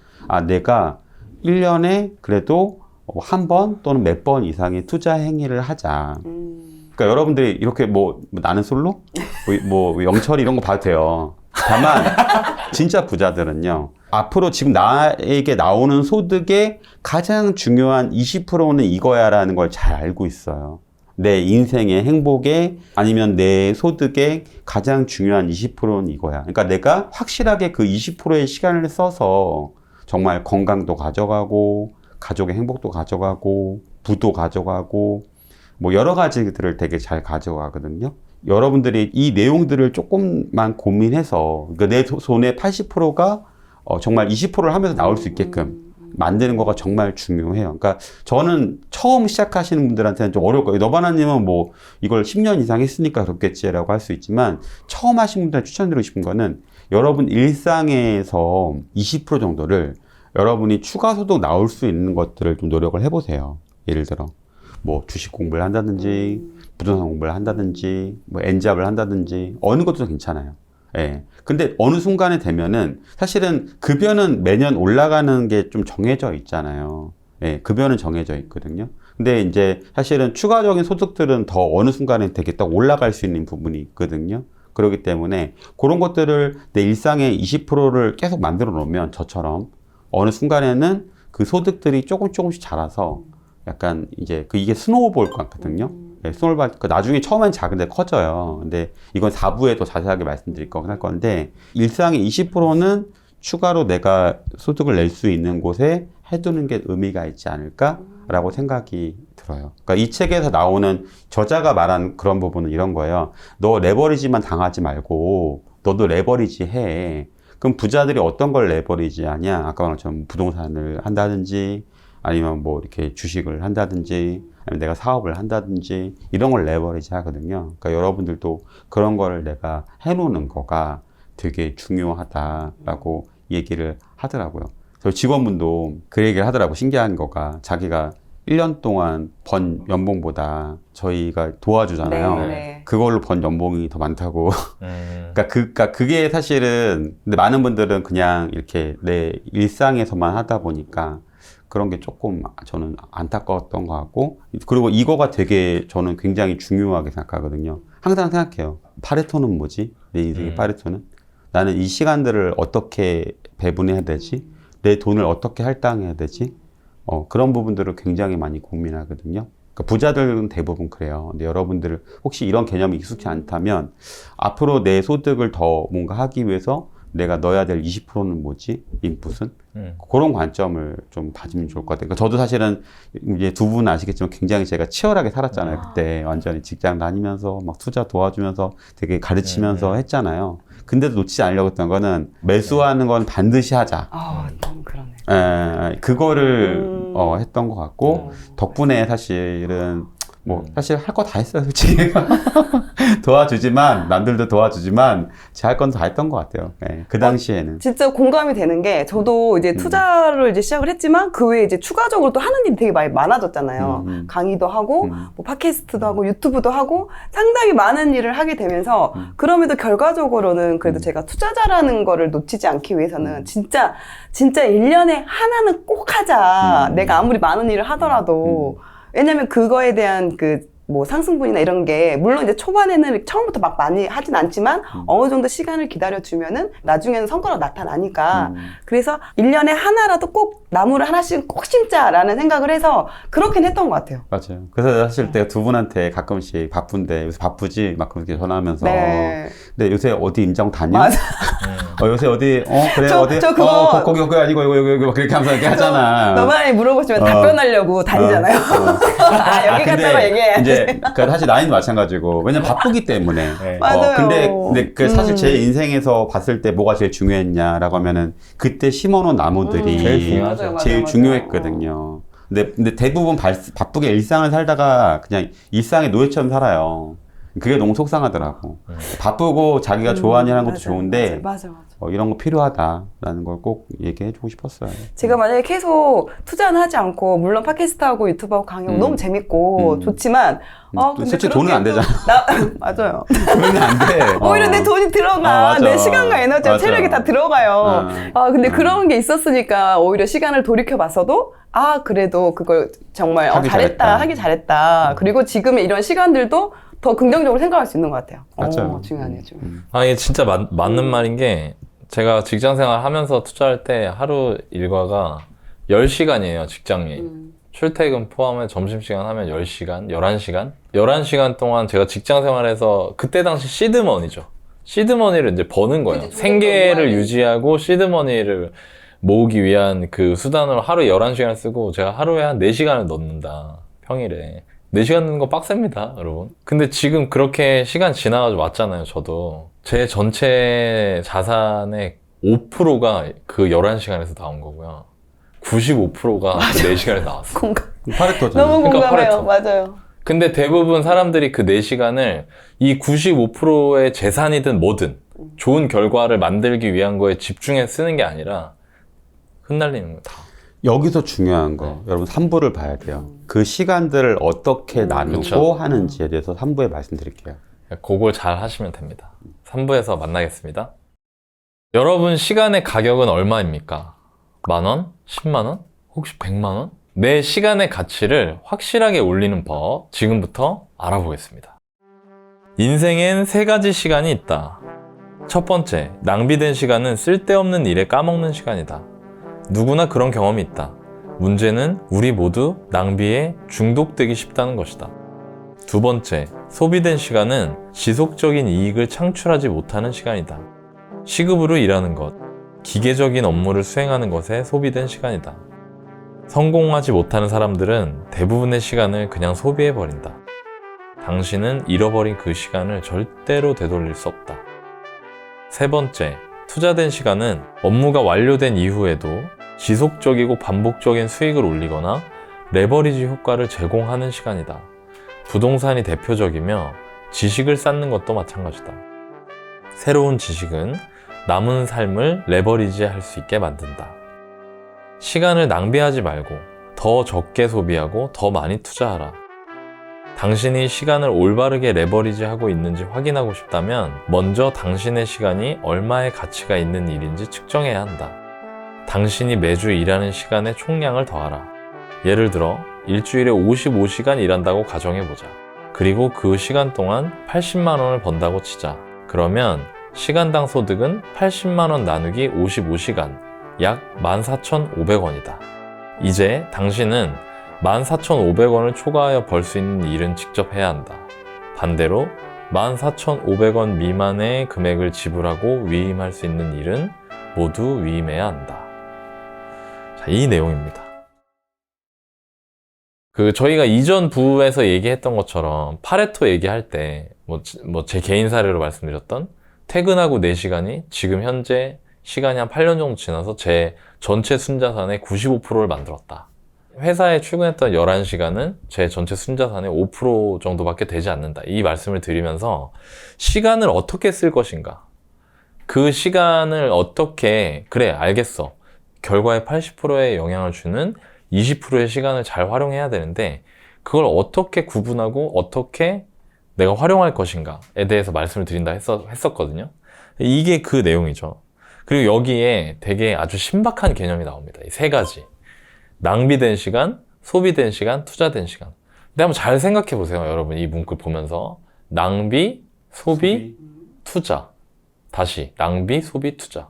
내가 1년에 그래도 한 번 또는 몇 번 이상의 투자 행위를 하자. 그러니까 여러분들이 이렇게 뭐 나는 솔로? 뭐 영철이 이런 거 봐도 돼요. 다만 진짜 부자들은요. 앞으로 지금 나에게 나오는 소득의 가장 중요한 20%는 이거야라는 걸 잘 알고 있어요. 내 인생의 행복에 아니면 내 소득의 가장 중요한 20%는 이거야. 그러니까 내가 확실하게 그 20%의 시간을 써서 정말 건강도 가져가고 가족의 행복도 가져가고 부도 가져가고 뭐 여러 가지들을 되게 잘 가져가거든요. 여러분들이 이 내용들을 조금만 고민해서 그러니까 내 손에 80%가 정말 20%를 하면서 나올 수 있게끔 만드는 거가 정말 중요해요. 그러니까 저는 처음 시작하시는 분들한테는 좀 어려울 거예요. 너바나님은 뭐 이걸 10년 이상 했으니까 그렇겠지라고 할 수 있지만 처음 하신 분들한테 추천드리고 싶은 거는 여러분 일상에서 20% 정도를 여러분이 추가 소득 나올 수 있는 것들을 좀 노력을 해보세요. 예를 들어 뭐 주식 공부를 한다든지 부동산 공부를 한다든지 뭐 엔잡을 한다든지 어느 것도 괜찮아요. 예. 근데 어느 순간에 되면은 사실은 급여는 매년 올라가는 게 좀 정해져 있잖아요. 예. 급여는 정해져 있거든요. 근데 이제 사실은 추가적인 소득들은 더 어느 순간에 되게 딱 올라갈 수 있는 부분이 있거든요. 그렇기 때문에 그런 것들을 내 일상의 20%를 계속 만들어 놓으면 저처럼 어느 순간에는 그 소득들이 조금씩 자라서 약간 이제 이게 스노우볼 것 같거든요. 네, 스노우볼, 나중에 처음엔 작은데 커져요. 근데 이건 4부에 더 자세하게 말씀드릴 거긴 할 건데, 일상의 20%는 추가로 내가 소득을 낼 수 있는 곳에 해두는 게 의미가 있지 않을까라고 생각이 들어요. 그러니까 이 책에서 나오는 저자가 말한 그런 부분은 이런 거예요. 너 레버리지만 당하지 말고 너도 레버리지 해. 그럼 부자들이 어떤 걸 레버리지 하냐? 아까 말한 것처럼 부동산을 한다든지 아니면 뭐 이렇게 주식을 한다든지 아니면 내가 사업을 한다든지 이런 걸 레버리지 하거든요. 그러니까 여러분들도 그런 거를 내가 해놓는 거가 되게 중요하다라고 얘기를 하더라고요. 저희 직원분도 그 얘기를 하더라고. 신기한 거가 자기가 1년 동안 번 연봉보다 저희가 도와주잖아요. 네. 그걸로 번 연봉이 더 많다고 그러니까 그게 사실은 근데 많은 분들은 그냥 이렇게 내 일상에서만 하다 보니까 그런 게 조금 저는 안타까웠던 것 같고 그리고 이거가 되게 저는 굉장히 중요하게 생각하거든요. 항상 생각해요. 파레토는 뭐지? 내 인생의 파레토는? 나는 이 시간들을 어떻게 배분해야 되지? 내 돈을 어떻게 할당해야 되지? 그런 부분들을 굉장히 많이 고민하거든요. 그러니까 부자들은 대부분 그래요. 근데 여러분들 혹시 이런 개념이 익숙치 않다면 앞으로 내 소득을 더 뭔가 하기 위해서 내가 넣어야 될 20%는 뭐지? 인풋은? 그런 관점을 좀 가지면 좋을 것 같아요. 그러니까 저도 사실은 이제 두 분은 아시겠지만 굉장히 제가 치열하게 살았잖아요. 그때 완전히 직장 다니면서 막 투자 도와주면서 되게 가르치면서 했잖아요. 근데도 놓치지 않으려고 했던 거는 매수하는 건 반드시 하자. 너무 그러네. 그거를 했던 것 같고 덕분에 사실은 뭐 사실 할 거 다 했어요 솔직히. 도와주지만 남들도 도와주지만 제가 할 건 다 했던 것 같아요. 그 당시에는 진짜 공감이 되는 게 저도 이제 투자를 이제 시작을 했지만 그 외에 이제 추가적으로 또 하는 일이 되게 많이 많아졌잖아요. 강의도 하고 뭐 팟캐스트도 하고 유튜브도 하고 상당히 많은 일을 하게 되면서 그럼에도 결과적으로는 그래도 제가 투자자라는 거를 놓치지 않기 위해서는 진짜 1년에 하나는 꼭 하자. 내가 아무리 많은 일을 하더라도 왜냐면 그거에 대한 뭐 상승분이나 이런 게 물론 이제 초반에는 처음부터 막 많이 하진 않지만 어느 정도 시간을 기다려주면은 나중에는 성과가 나타나니까 그래서 1년에 하나라도 꼭 나무를 하나씩 꼭 심자라는 생각을 해서 그렇긴 했던 것 같아요. 맞아요. 그래서 사실 내가 두 분한테 가끔씩 바쁜데 요새 바쁘지? 막 그렇게 전화하면서 네. 근데 요새 어디 임장 다녀? 맞아. 요새 어디 그래 어디 저 그거 거기 아니고 이거 그렇게 하면서 이렇게 하잖아. 너무 많이 물어보시면 답변하려고 다니잖아요. 여기 갔다가 얘기해야지. 그러니까 사실 나이도 마찬가지고 왜냐면 바쁘기 때문에. 맞아요. 근데 그 사실 제 인생에서 봤을 때 뭐가 제일 중요했냐라고 하면은 그때 심어놓은 나무들이 제일 중요하죠. 제일 중요했거든요. 근데 대부분 바쁘게 일상을 살다가 그냥 일상의 노예처럼 살아요. 그게 너무 속상하더라고. 바쁘고 자기가 좋아하는 일 하는 것도 좋은데 맞아. 이런 거 필요하다라는 걸 꼭 얘기해주고 싶었어요. 제가 만약에 계속 투자는 하지 않고 물론 팟캐스트하고 유튜브하고 강의하고 너무 재밌고 좋지만 근데 실제 돈은 안 되잖아. 맞아요. 돈은 안 돼. 오히려 내 돈이 들어가. 맞아. 내 시간과 에너지와 맞아. 체력이 다 들어가요. 근데 그런 게 있었으니까 오히려 시간을 돌이켜봤어도 그래도 그걸 정말 하기 잘했다. 그리고 지금의 이런 시간들도 더 긍정적으로 생각할 수 있는 것 같아요. 맞아요. 중요하네요. 이게 진짜 맞는 말인 게 제가 직장 생활 하면서 투자할 때 하루 일과가 10시간이에요, 직장이. 출퇴근 포함해 점심시간 하면 10시간, 11시간? 11시간 동안 제가 직장 생활에서 그때 당시 시드머니죠. 시드머니를 이제 버는 거예요. 생계를 유지하고 시드머니를 모으기 위한 그 수단으로 하루에 11시간을 쓰고 제가 하루에 한 4시간을 넣는다, 평일에. 4시간 넣는 거 빡셉니다, 여러분. 근데 지금 그렇게 시간 지나가지고 왔잖아요, 저도. 제 전체 자산의 5%가 그 11시간에서 나온 거고요. 95%가 그 4시간에 나왔어요. 파레토잖아요. 너무 그러니까 공감해요. 파레토. 맞아요. 근데 대부분 사람들이 그 4시간을 이 95%의 재산이든 뭐든 좋은 결과를 만들기 위한 거에 집중해 쓰는 게 아니라 흩날리는 거예요, 다. 여기서 중요한 거 여러분 3부를 봐야 돼요. 그 시간들을 어떻게 나누고 그쵸. 하는지에 대해서 3부에 말씀드릴게요. 그걸 잘 하시면 됩니다. 3부에서 만나겠습니다. 여러분 시간의 가격은 얼마입니까? 만원? 10만원? 혹시 100만원? 내 시간의 가치를 확실하게 올리는 법 지금부터 알아보겠습니다. 인생엔 3가지 시간이 있다. 첫 번째, 낭비된 시간은 쓸데없는 일에 까먹는 시간이다. 누구나 그런 경험이 있다. 문제는 우리 모두 낭비에 중독되기 쉽다는 것이다. 두 번째, 소비된 시간은 지속적인 이익을 창출하지 못하는 시간이다. 시급으로 일하는 것, 기계적인 업무를 수행하는 것에 소비된 시간이다. 성공하지 못하는 사람들은 대부분의 시간을 그냥 소비해버린다. 당신은 잃어버린 그 시간을 절대로 되돌릴 수 없다. 세 번째, 투자된 시간은 업무가 완료된 이후에도 지속적이고 반복적인 수익을 올리거나 레버리지 효과를 제공하는 시간이다. 부동산이 대표적이며 지식을 쌓는 것도 마찬가지다. 새로운 지식은 남은 삶을 레버리지 할 수 있게 만든다. 시간을 낭비하지 말고 더 적게 소비하고 더 많이 투자하라. 당신이 시간을 올바르게 레버리지하고 있는지 확인하고 싶다면 먼저 당신의 시간이 얼마의 가치가 있는 일인지 측정해야 한다. 당신이 매주 일하는 시간의 총량을 더하라. 예를 들어 일주일에 55시간 일한다고 가정해보자. 그리고 그 시간 동안 80만 원을 번다고 치자. 그러면 시간당 소득은 80만 원 나누기 55시간, 약 14,500원이다. 이제 당신은 14,500원을 초과하여 벌 수 있는 일은 직접 해야 한다. 반대로 14,500원 미만의 금액을 지불하고 위임할 수 있는 일은 모두 위임해야 한다. 자, 이 내용입니다. 저희가 이전 부에서 얘기했던 것처럼 파레토 얘기할 때 제 개인 사례로 말씀드렸던 퇴근하고 4시간이 지금 현재 시간이 한 8년 정도 지나서 제 전체 순자산의 95%를 만들었다. 회사에 출근했던 11시간은 제 전체 순자산의 5% 정도밖에 되지 않는다. 이 말씀을 드리면서 시간을 어떻게 쓸 것인가? 그 시간을 어떻게, 그래, 알겠어. 결과에 80%의 영향을 주는 20%의 시간을 잘 활용해야 되는데 그걸 어떻게 구분하고 어떻게 내가 활용할 것인가에 대해서 말씀을 드린다 했었거든요. 이게 그 내용이죠. 그리고 여기에 되게 아주 신박한 개념이 나옵니다. 이 3가지. 낭비된 시간, 소비된 시간, 투자된 시간. 근데 한번 잘 생각해 보세요, 여러분. 이 문구를 보면서. 낭비, 소비, 투자. 다시, 낭비, 소비, 투자.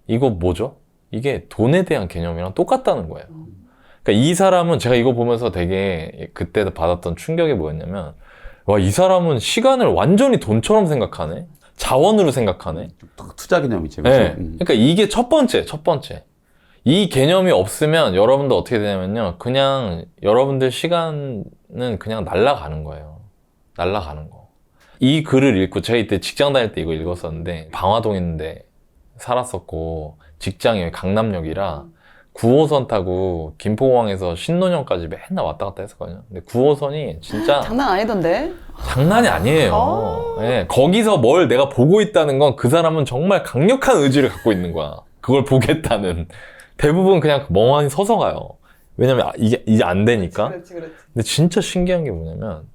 이거 뭐죠? 이게 돈에 대한 개념이랑 똑같다는 거예요. 그러니까 이 사람은 제가 이거 보면서 되게 그때 받았던 충격이 뭐였냐면, 와, 이 사람은 시간을 완전히 돈처럼 생각하네? 자원으로 생각하네? 투자 개념이지. 네. 그러니까 이게 첫 번째. 이 개념이 없으면 여러분들 어떻게 되냐면요. 그냥 여러분들 시간은 그냥 날아가는 거예요. 날아가는 거. 이 글을 읽고 제가 이때 직장 다닐 때 이거 읽었었는데 방화동에 있는데 살았었고 직장이 강남역이라 9호선 타고 김포공항에서 신논현까지 맨날 왔다 갔다 했었거든요. 근데 9호선이 진짜 장난 아니던데? 장난이 아니에요. 네, 거기서 뭘 내가 보고 있다는 건 그 사람은 정말 강력한 의지를 갖고 있는 거야. 그걸 보겠다는. 대부분 그냥 멍하니 서서 가요. 왜냐면 이게 안 되니까. 그렇지. 근데 진짜 신기한 게 뭐냐면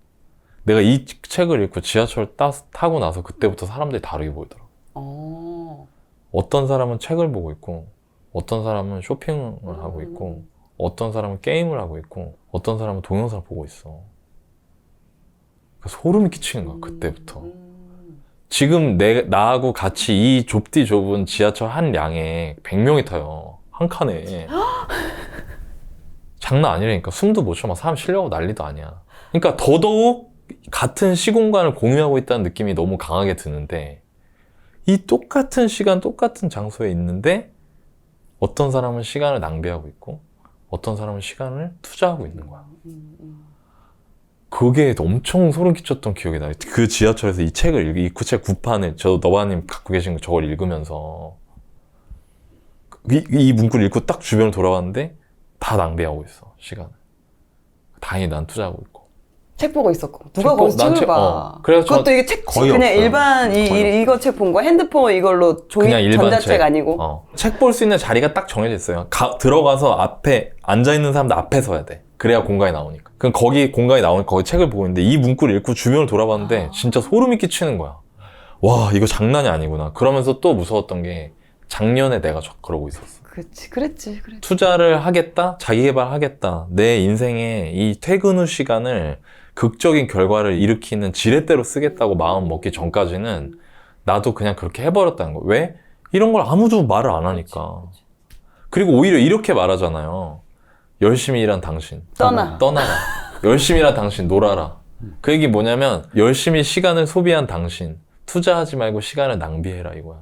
내가 이 책을 읽고 지하철 타고 나서 그때부터 사람들이 다르게 보이더라고. 어떤 사람은 책을 보고 있고 어떤 사람은 쇼핑을 하고 있고 어떤 사람은 게임을 하고 있고 어떤 사람은 동영상을 보고 있어. 그러니까 소름이 끼치는 거야, 그때부터. 지금 나하고 같이 이 좁디 좁은 지하철 한 량에 100명이 타요. 한 칸에. 장난 아니라니까. 숨도 못 쉬어. 막 사람 쉬려고 난리도 아니야. 그러니까 더더욱 같은 시공간을 공유하고 있다는 느낌이 너무 강하게 드는데 이 똑같은 시간, 똑같은 장소에 있는데 어떤 사람은 시간을 낭비하고 있고 어떤 사람은 시간을 투자하고 있는 거야. 그게 엄청 소름 끼쳤던 기억이 나요. 그 지하철에서 이 책을 이 책 9판을 저도 너바님 갖고 계신 저걸 읽으면서 이 문구를 읽고 딱 주변을 돌아봤는데 다 낭비하고 있어, 시간을. 다행히 난 투자하고 있고. 책 보고 있었고 누가 거기서 책을 봐. 그래서 그것도 이게 책 거의 그냥 없어요. 일반 이거 책 본 거 핸드폰 이걸로 그냥 일반 전자책 아니고. 책 볼 수 있는 자리가 딱 정해져 있어요. 들어가서 앞에 앉아 있는 사람들 앞에 서야 돼. 그래야 공간이 나오니까. 그럼 거기 공간이 나오니까 거기 책을 보고 있는데 이 문구를 읽고 주변을 돌아봤는데 진짜 소름이 끼치는 거야. 와, 이거 장난이 아니구나. 그러면서 또 무서웠던 게 작년에 내가 그러고 있었어. 그랬지. 투자를 하겠다, 자기개발 하겠다. 내 인생에 이 퇴근 후 시간을 극적인 결과를 일으키는 지렛대로 쓰겠다고 마음 먹기 전까지는 나도 그냥 그렇게 해버렸다는 거. 왜? 이런 걸 아무도 말을 안 하니까. 그리고 오히려 이렇게 말하잖아요. 열심히 일한 당신. 떠나라. 열심히 일한 당신, 놀아라. 그 얘기 뭐냐면 열심히 시간을 소비한 당신. 투자하지 말고 시간을 낭비해라, 이거야.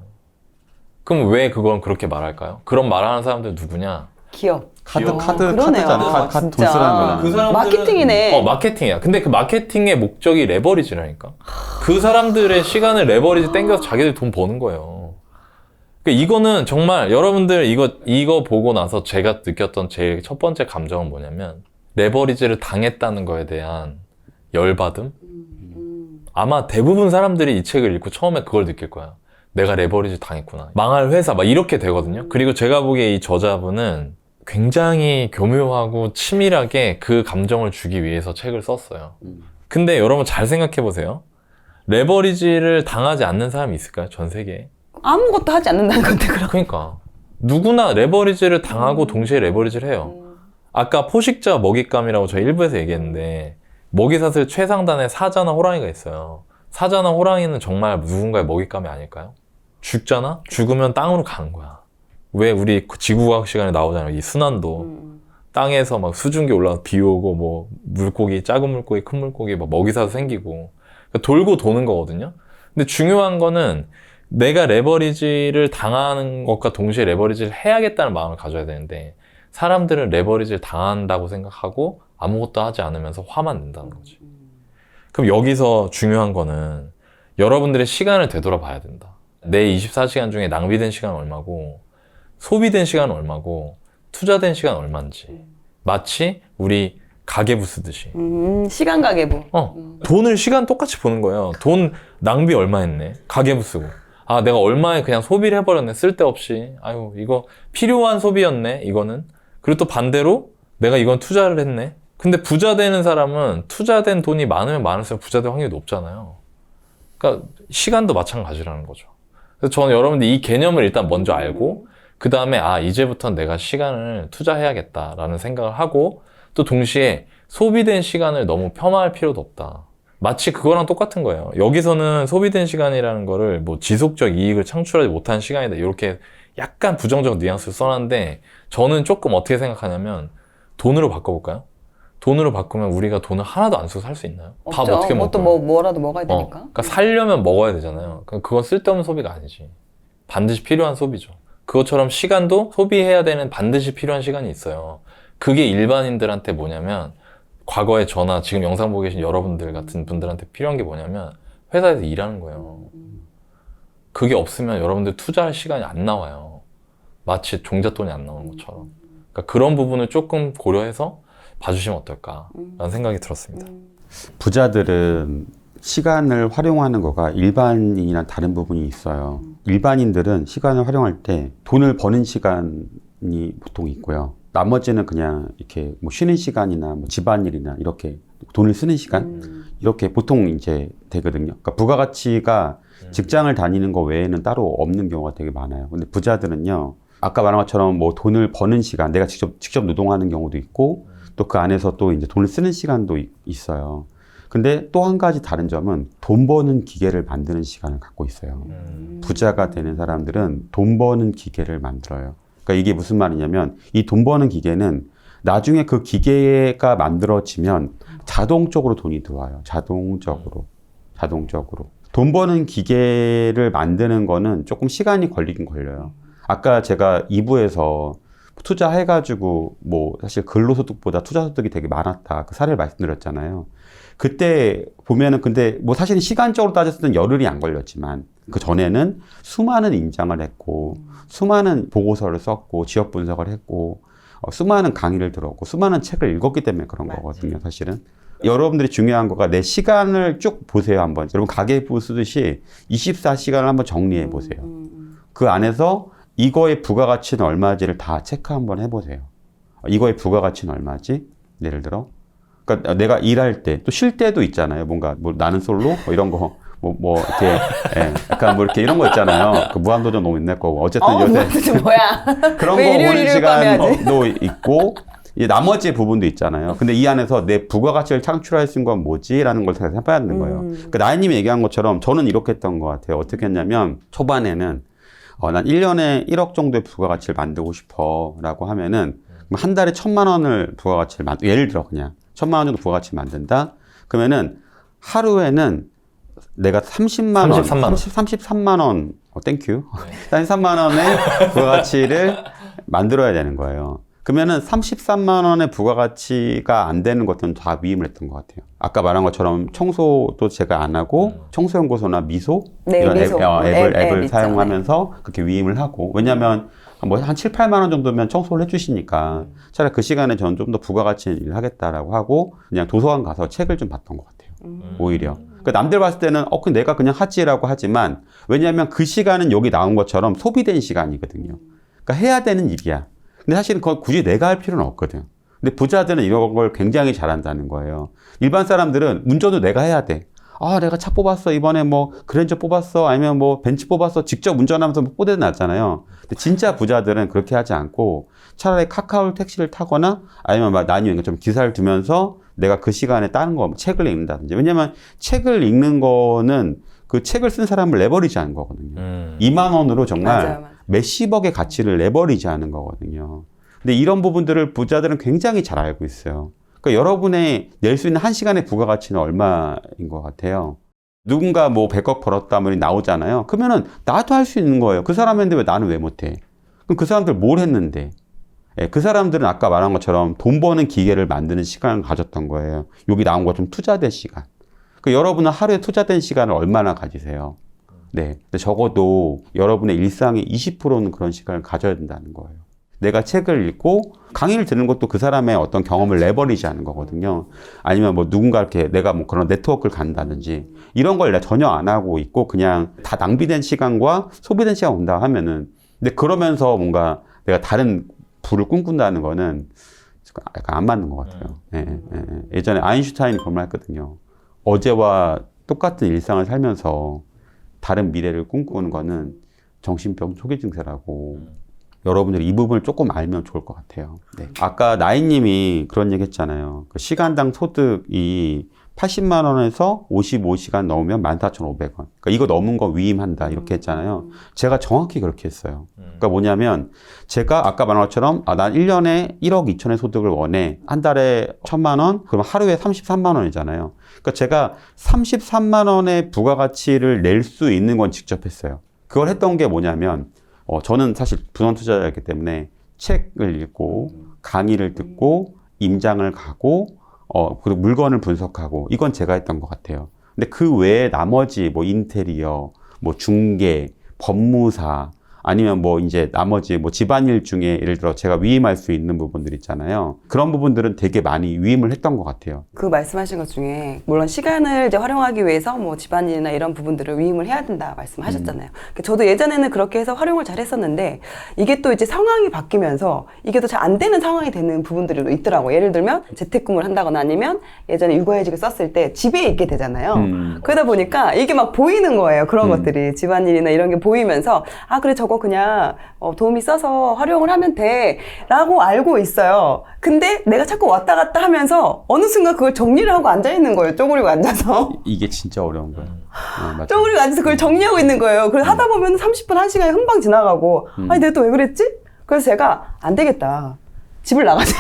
그럼 왜 그건 그렇게 말할까요? 그런 말하는 사람들 누구냐? 기업. 카드잖아. 그러네요. 카드 돈 진짜. 쓰라는 거잖아. 그 사람들은 마케팅이네. 마케팅이야. 근데 그 마케팅의 목적이 레버리지라니까. 그 사람들의 시간을 레버리지 땡겨서 자기들 돈 버는 거예요. 그러니까 이거는 정말 여러분들 이거 보고 나서 제가 느꼈던 제일 첫 번째 감정은 뭐냐면 레버리지를 당했다는 거에 대한 열받음? 아마 대부분 사람들이 이 책을 읽고 처음에 그걸 느낄 거야. 내가 레버리지 당했구나. 망할 회사 막 이렇게 되거든요. 그리고 제가 보기에 이 저자분은 굉장히 교묘하고 치밀하게 그 감정을 주기 위해서 책을 썼어요. 근데 여러분 잘 생각해 보세요. 레버리지를 당하지 않는 사람이 있을까요? 전 세계에. 아무것도 하지 않는다는 건데 그럼. 그러니까 누구나 레버리지를 당하고 동시에 레버리지를 해요. 아까 포식자 먹잇감이라고 저희 1부에서 얘기했는데 먹이사슬 최상단에 사자나 호랑이가 있어요. 사자나 호랑이는 정말 누군가의 먹잇감이 아닐까요? 죽잖아? 죽으면 땅으로 가는 거야. 왜 우리 지구과학 시간에 나오잖아요. 이 순환도. 땅에서 막 수증기 올라와서 비 오고 뭐 물고기, 작은 물고기, 큰 물고기 막 먹이사슬 생기고 그러니까 돌고 도는 거거든요. 근데 중요한 거는 내가 레버리지를 당하는 것과 동시에 레버리지를 해야겠다는 마음을 가져야 되는데 사람들은 레버리지를 당한다고 생각하고 아무것도 하지 않으면서 화만 낸다는 거지. 그럼 여기서 중요한 거는 여러분들의 시간을 되돌아봐야 된다. 내 24시간 중에 낭비된 시간은 얼마고 소비된 시간은 얼마고 투자된 시간은 얼마인지. 마치 우리 가계부 쓰듯이. 시간 가계부. 돈을 시간 똑같이 보는 거예요. 돈 낭비 얼마 했네. 가계부 쓰고. 아, 내가 얼마에 그냥 소비를 해버렸네. 쓸데없이. 아유, 이거 필요한 소비였네. 이거는. 그리고 또 반대로 내가 이건 투자를 했네. 근데 부자 되는 사람은 투자된 돈이 많으면 많을수록 부자 될 확률이 높잖아요. 그러니까 시간도 마찬가지라는 거죠. 그래서 저는 여러분들 이 개념을 일단 먼저 알고 그 다음에 아, 이제부터는 내가 시간을 투자해야겠다라는 생각을 하고 또 동시에 소비된 시간을 너무 폄하할 필요도 없다. 마치 그거랑 똑같은 거예요. 여기서는 소비된 시간이라는 거를 뭐 지속적 이익을 창출하지 못한 시간이다. 이렇게 약간 부정적 뉘앙스를 써놨는데 저는 조금 어떻게 생각하냐면 돈으로 바꿔볼까요? 돈으로 바꾸면 우리가 돈을 하나도 안 쓰고 살 수 있나요? 밥 없죠. 어떻게 먹어요? 뭐라도 먹어야 되니까. 그러니까 살려면 먹어야 되잖아요. 그건 쓸데없는 소비가 아니지. 반드시 필요한 소비죠. 그것처럼 시간도 소비해야 되는 반드시 필요한 시간이 있어요. 그게 일반인들한테 뭐냐면 과거에 저나 지금 영상 보고 계신 여러분들 같은 분들한테 필요한 게 뭐냐면 회사에서 일하는 거예요. 그게 없으면 여러분들 투자할 시간이 안 나와요. 마치 종잣돈이 안 나오는 것처럼. 그러니까 그런 부분을 조금 고려해서 봐주시면 어떨까라는 생각이 들었습니다. 부자들은 시간을 활용하는 거가 일반인이랑 다른 부분이 있어요. 일반인들은 시간을 활용할 때 돈을 버는 시간이 보통 있고요. 나머지는 그냥 이렇게 뭐 쉬는 시간이나 뭐 집안일이나 이렇게 돈을 쓰는 시간 이렇게 보통 이제 되거든요. 그러니까 부가가치가 직장을 다니는 거 외에는 따로 없는 경우가 되게 많아요. 근데 부자들은요, 아까 말한 것처럼 뭐 돈을 버는 시간, 내가 직접 노동하는 경우도 있고 또 그 안에서 또 이제 돈을 쓰는 시간도 있어요. 근데 또 한 가지 다른 점은 돈 버는 기계를 만드는 시간을 갖고 있어요. 부자가 되는 사람들은 돈 버는 기계를 만들어요. 그러니까 이게 무슨 말이냐면 이 돈 버는 기계는 나중에 그 기계가 만들어지면 자동적으로 돈이 들어와요. 자동적으로. 돈 버는 기계를 만드는 거는 조금 시간이 걸리긴 걸려요. 아까 제가 2부에서 투자해가지고 뭐 사실 근로소득보다 투자소득이 되게 많았다. 그 사례를 말씀드렸잖아요. 그때 보면은 근데 뭐 사실은 시간적으로 따졌을 땐 열흘이 안 걸렸지만 그 전에는 수많은 임장을 했고 수많은 보고서를 썼고 지역 분석을 했고 수많은 강의를 들었고 수많은 책을 읽었기 때문에 그런 거거든요. 사실은 여러분들이 중요한 거가 내 시간을 쭉 보세요. 한번 여러분 가계부 쓰듯이 24시간을 한번 정리해 보세요. 그 안에서 이거의 부가가치는 얼마지를 다 체크 한번 해보세요. 이거의 부가가치는 얼마지? 예를 들어 그러니까 내가 일할 때 또 쉴 때도 있잖아요. 뭔가 뭐 나는 솔로 뭐 이런 거 뭐 이렇게 예, 약간 뭐 이렇게 이런 거 있잖아요. 그 무한도전 너무 옛날 거고 어쨌든 요새 무한도전 뭐야? 그런 거 보는 시간도 있고 이 나머지 부분도 있잖아요. 근데 이 안에서 내 부가가치를 창출할 수 있는 건 뭐지라는 걸 생각해봐야 되는 거예요. 그러니까 나연님이 얘기한 것처럼 저는 이렇게 했던 것 같아요. 어떻게 했냐면 초반에는 난 1년에 1억 정도의 부가가치를 만들고 싶어라고 하면은 한 달에 1,000만 원을 부가가치를 예를 들어 그냥 1,000만 원 정도 부가가치 만든다. 그러면은 하루에는 내가 33만 원, 땡큐. 33만 원의 부가가치를 만들어야 되는 거예요. 그러면은 33만 원의 부가가치가 안 되는 것들은 다 위임을 했던 것 같아요. 아까 말한 것처럼 청소도 제가 안 하고 청소연구소나 미소 이런 앱을 사용하면서 그렇게 위임을 하고 왜냐하면 뭐 한 7, 8만 원 정도면 청소를 해주시니까 차라리 그 시간에 저는 좀 더 부가가치 일을 하겠다라고 하고 그냥 도서관 가서 책을 좀 봤던 것 같아요. 오히려. 그러니까 남들 봤을 때는 내가 그냥 하지라고 하지만 왜냐하면 그 시간은 여기 나온 것처럼 소비된 시간이거든요. 그러니까 해야 되는 일이야. 근데 사실은 그건 굳이 내가 할 필요는 없거든. 근데 부자들은 이런 걸 굉장히 잘한다는 거예요. 일반 사람들은 운전도 내가 해야 돼. 아, 내가 차 뽑았어. 이번에 뭐 그랜저 뽑았어. 아니면 뭐 벤츠 뽑았어. 직접 운전하면서 뭐 뽀대 났잖아요. 근데 진짜 부자들은 그렇게 하지 않고 차라리 카카오 택시를 타거나 아니면 막 나뉘어 좀 기사를 두면서 내가 그 시간에 다른 거 책을 읽는다든지. 왜냐면 책을 읽는 거는 그 책을 쓴 사람을 레버리지하는 거거든요. 2만 원으로 정말 맞아요. 몇십억의 가치를 레버리지하는 거거든요. 근데 이런 부분들을 부자들은 굉장히 잘 알고 있어요. 그러니까 여러분의 낼 수 있는 한 시간의 부가가치는 얼마인 것 같아요? 누군가 뭐 100억 벌었다면 나오잖아요. 그러면은 나도 할 수 있는 거예요. 그 사람 했는데 왜 나는 왜 못해? 그럼 그 사람들 뭘 했는데? 예, 그 사람들은 아까 말한 것처럼 돈 버는 기계를 만드는 시간을 가졌던 거예요. 여기 나온 것처럼 투자된 시간. 그 여러분은 하루에 투자된 시간을 얼마나 가지세요? 네, 근데 적어도 여러분의 일상의 20%는 그런 시간을 가져야 된다는 거예요. 내가 책을 읽고 강의를 듣는 것도 그 사람의 어떤 경험을 레버리지 하는 거거든요. 아니면 뭐 누군가 이렇게 내가 뭐 그런 네트워크를 간다든지 이런 걸 내가 전혀 안 하고 있고 그냥 다 낭비된 시간과 소비된 시간 온다 하면은 근데 그러면서 뭔가 내가 다른 부를 꿈꾼다는 거는 약간 안 맞는 것 같아요. 예전에 아인슈타인이 그런 말 했거든요. 어제와 똑같은 일상을 살면서 다른 미래를 꿈꾸는 거는 정신병 초기 증세라고. 여러분들이 이 부분을 조금 알면 좋을 것 같아요. 네. 아까 나인님이 그런 얘기 했잖아요. 그 시간당 소득이 80만 원에서 55시간 넘으면 14,500원. 그러니까 이거 넘은 거 위임한다. 이렇게 했잖아요. 제가 정확히 그렇게 했어요. 그러니까 뭐냐면 제가 아까 말한 것처럼 난 1년에 1억 2천의 소득을 원해. 한 달에 1,000만 원? 그럼 하루에 33만 원이잖아요. 그러니까 제가 33만 원의 부가가치를 낼 수 있는 건 직접 했어요. 그걸 했던 게 뭐냐면 저는 사실 부동 투자자였기 때문에 책을 읽고 강의를 듣고 임장을 가고 그리고 물건을 분석하고 이건 제가 했던 것 같아요. 근데 그 외에 나머지 뭐 인테리어, 뭐 중개, 법무사 아니면 뭐 이제 나머지 뭐 집안일 중에 예를 들어 제가 위임할 수 있는 부분들 있잖아요. 그런 부분들은 되게 많이 위임을 했던 것 같아요. 그 말씀하신 것 중에 물론 시간을 이제 활용하기 위해서 뭐 집안일이나 이런 부분들을 위임을 해야 된다 말씀하셨잖아요. 저도 예전에는 그렇게 해서 활용을 잘 했었는데 이게 또 이제 상황이 바뀌면서 이게 또 잘 안 되는 상황이 되는 부분들이 있더라고요. 예를 들면 재택근무를 한다거나 아니면 예전에 육아휴직을 썼을 때 집에 있게 되잖아요. 그러다 보니까 이게 막 보이는 거예요. 그런 것들이 집안일이나 이런 게 보이면서 아 그래 저거 그냥 도움이 써서 활용을 하면 돼 라고 알고 있어요. 근데 내가 자꾸 왔다 갔다 하면서 어느 순간 그걸 정리를 하고 앉아있는 거예요. 쪼그리고 앉아서. 이게 진짜 어려운 거예요. 쪼그리고 앉아서 그걸 정리하고 있는 거예요. 그래서 하다 보면 30분, 1시간이 금방 지나가고 아니 내가 또 왜 그랬지? 그래서 제가 안 되겠다. 집을 나가자.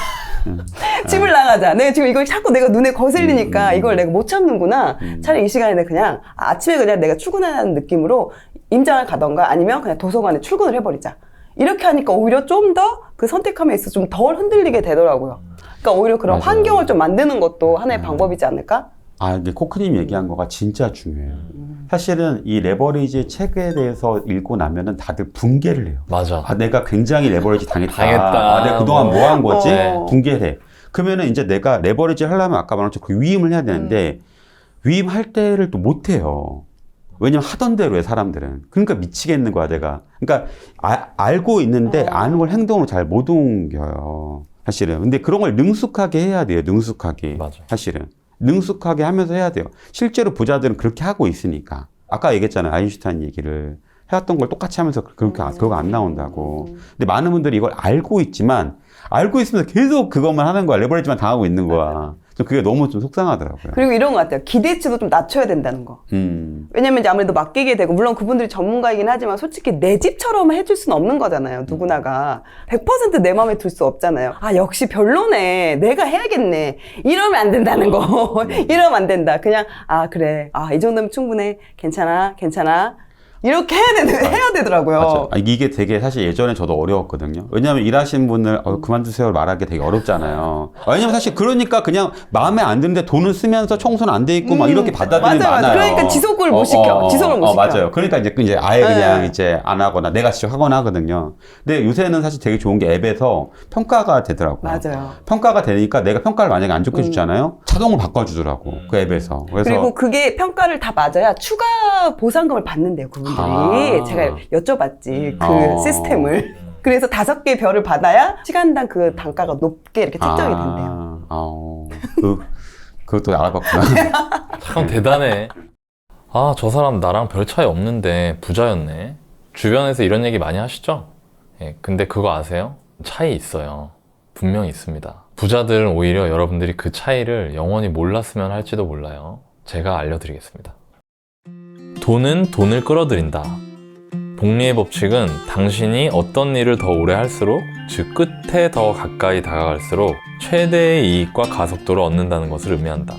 집을 나가자. 내가 지금 이걸 자꾸 내가 눈에 거슬리니까 이걸 내가 못 참는구나. 차라리 이 시간에 내가 그냥 아침에 그냥 내가 출근하는 느낌으로 임장을 가던가 아니면 그냥 도서관에 출근을 해버리자. 이렇게 하니까 오히려 좀 더 그 선택함에 있어서 좀 덜 흔들리게 되더라고요. 그러니까 오히려 그런 맞아요. 환경을 좀 만드는 것도 하나의 방법이지 않을까? 이게 코크님 얘기한 거가 진짜 중요해요. 사실은 이 레버리지 책에 대해서 읽고 나면은 다들 붕괴를 해요. 맞아. 내가 굉장히 레버리지 당했다. 당했다. 내가 그동안 뭐 한 거지? 어. 붕괴를 해. 그러면은 이제 내가 레버리지 하려면 아까 말한 것처럼 그 위임을 해야 되는데 위임할 때를 또 못 해요. 왜냐면 하던 대로 해, 사람들은. 그러니까 미치겠는 거야, 내가. 그러니까 알고 있는데 아는 걸 행동으로 잘 못 옮겨요. 사실은. 근데 그런 걸 능숙하게 해야 돼요, 능숙하게. 맞아. 사실은. 능숙하게 하면서 해야 돼요. 실제로 부자들은 그렇게 하고 있으니까. 아까 얘기했잖아요, 아인슈타인 얘기를. 해왔던 걸 똑같이 하면서 그거 안 나온다고. 근데 많은 분들이 이걸 알고 있지만, 알고 있으면서 계속 그것만 하는 거야. 레버리지만 당하고 있는 거야. 그게 너무 좀 속상하더라고요. 그리고 이런 것 같아요. 기대치도 좀 낮춰야 된다는 거. 왜냐면 이제 아무래도 맡기게 되고, 물론 그분들이 전문가이긴 하지만 솔직히 내 집처럼 해줄 수는 없는 거잖아요. 누구나가. 100% 내 마음에 들 수 없잖아요. 아, 역시 별로네. 내가 해야겠네. 이러면 안 된다는 거. 이러면 안 된다. 그냥, 아, 그래. 아, 이 정도면 충분해. 괜찮아. 이렇게 해야 되더라고요. 맞아. 이게 되게 사실 예전에 저도 어려웠거든요. 왜냐하면 일하시는 분을 그만두세요 말하기 되게 어렵잖아요. 왜냐면 사실 그러니까 그냥 마음에 안 드는데 돈을 쓰면서 청소는 안 돼 있고 막 이렇게 받아들이는 맞아요. 많아요. 그러니까 지속을 못 시켜. 지속을 못 시켜. 맞아요. 그러니까 이제 아예 그냥 이제 안 하거나 내가 직접 하거나 하거든요. 근데 요새는 사실 되게 좋은 게 앱에서 평가가 되더라고요. 맞아요. 평가가 되니까 내가 평가를 만약에 안 좋게 주잖아요. 자동으로 바꿔주더라고. 그 앱에서. 그리고 그게 평가를 다 맞아야 추가 보상금을 받는데요, 그분들이. 제가 여쭤봤지, 그 시스템을. 그래서 5개의 별을 받아야 시간당 그 단가가 높게 이렇게 책정이 된대요. 그것도 알아봤구나. 참 대단해. 아, 저 사람 나랑 별 차이 없는데 부자였네. 주변에서 이런 얘기 많이 하시죠? 예, 근데 그거 아세요? 차이 있어요. 분명히 있습니다. 부자들은 오히려 여러분들이 그 차이를 영원히 몰랐으면 할지도 몰라요. 제가 알려드리겠습니다. 돈은 돈을 끌어들인다. 복리의 법칙은 당신이 어떤 일을 더 오래 할수록, 즉 끝에 더 가까이 다가갈수록 최대의 이익과 가속도를 얻는다는 것을 의미한다.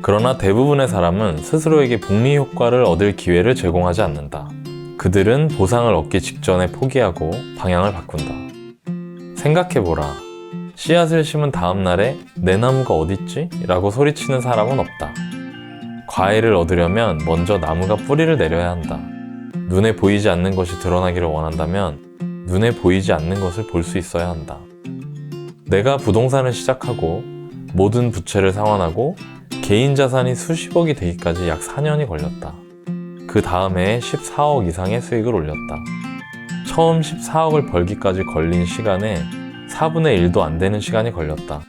그러나 대부분의 사람은 스스로에게 복리 효과를 얻을 기회를 제공하지 않는다. 그들은 보상을 얻기 직전에 포기하고 방향을 바꾼다. 생각해보라. 씨앗을 심은 다음 날에 내 나무가 어딨지? 라고 소리치는 사람은 없다. 과일을 얻으려면 먼저 나무가 뿌리를 내려야 한다. 눈에 보이지 않는 것이 드러나기를 원한다면 눈에 보이지 않는 것을 볼 수 있어야 한다. 내가 부동산을 시작하고 모든 부채를 상환하고 개인 자산이 수십억이 되기까지 약 4년이 걸렸다. 그 다음에 14억 이상의 수익을 올렸다. 처음 14억을 벌기까지 걸린 시간에 4분의 1도 안 되는 시간이 걸렸다.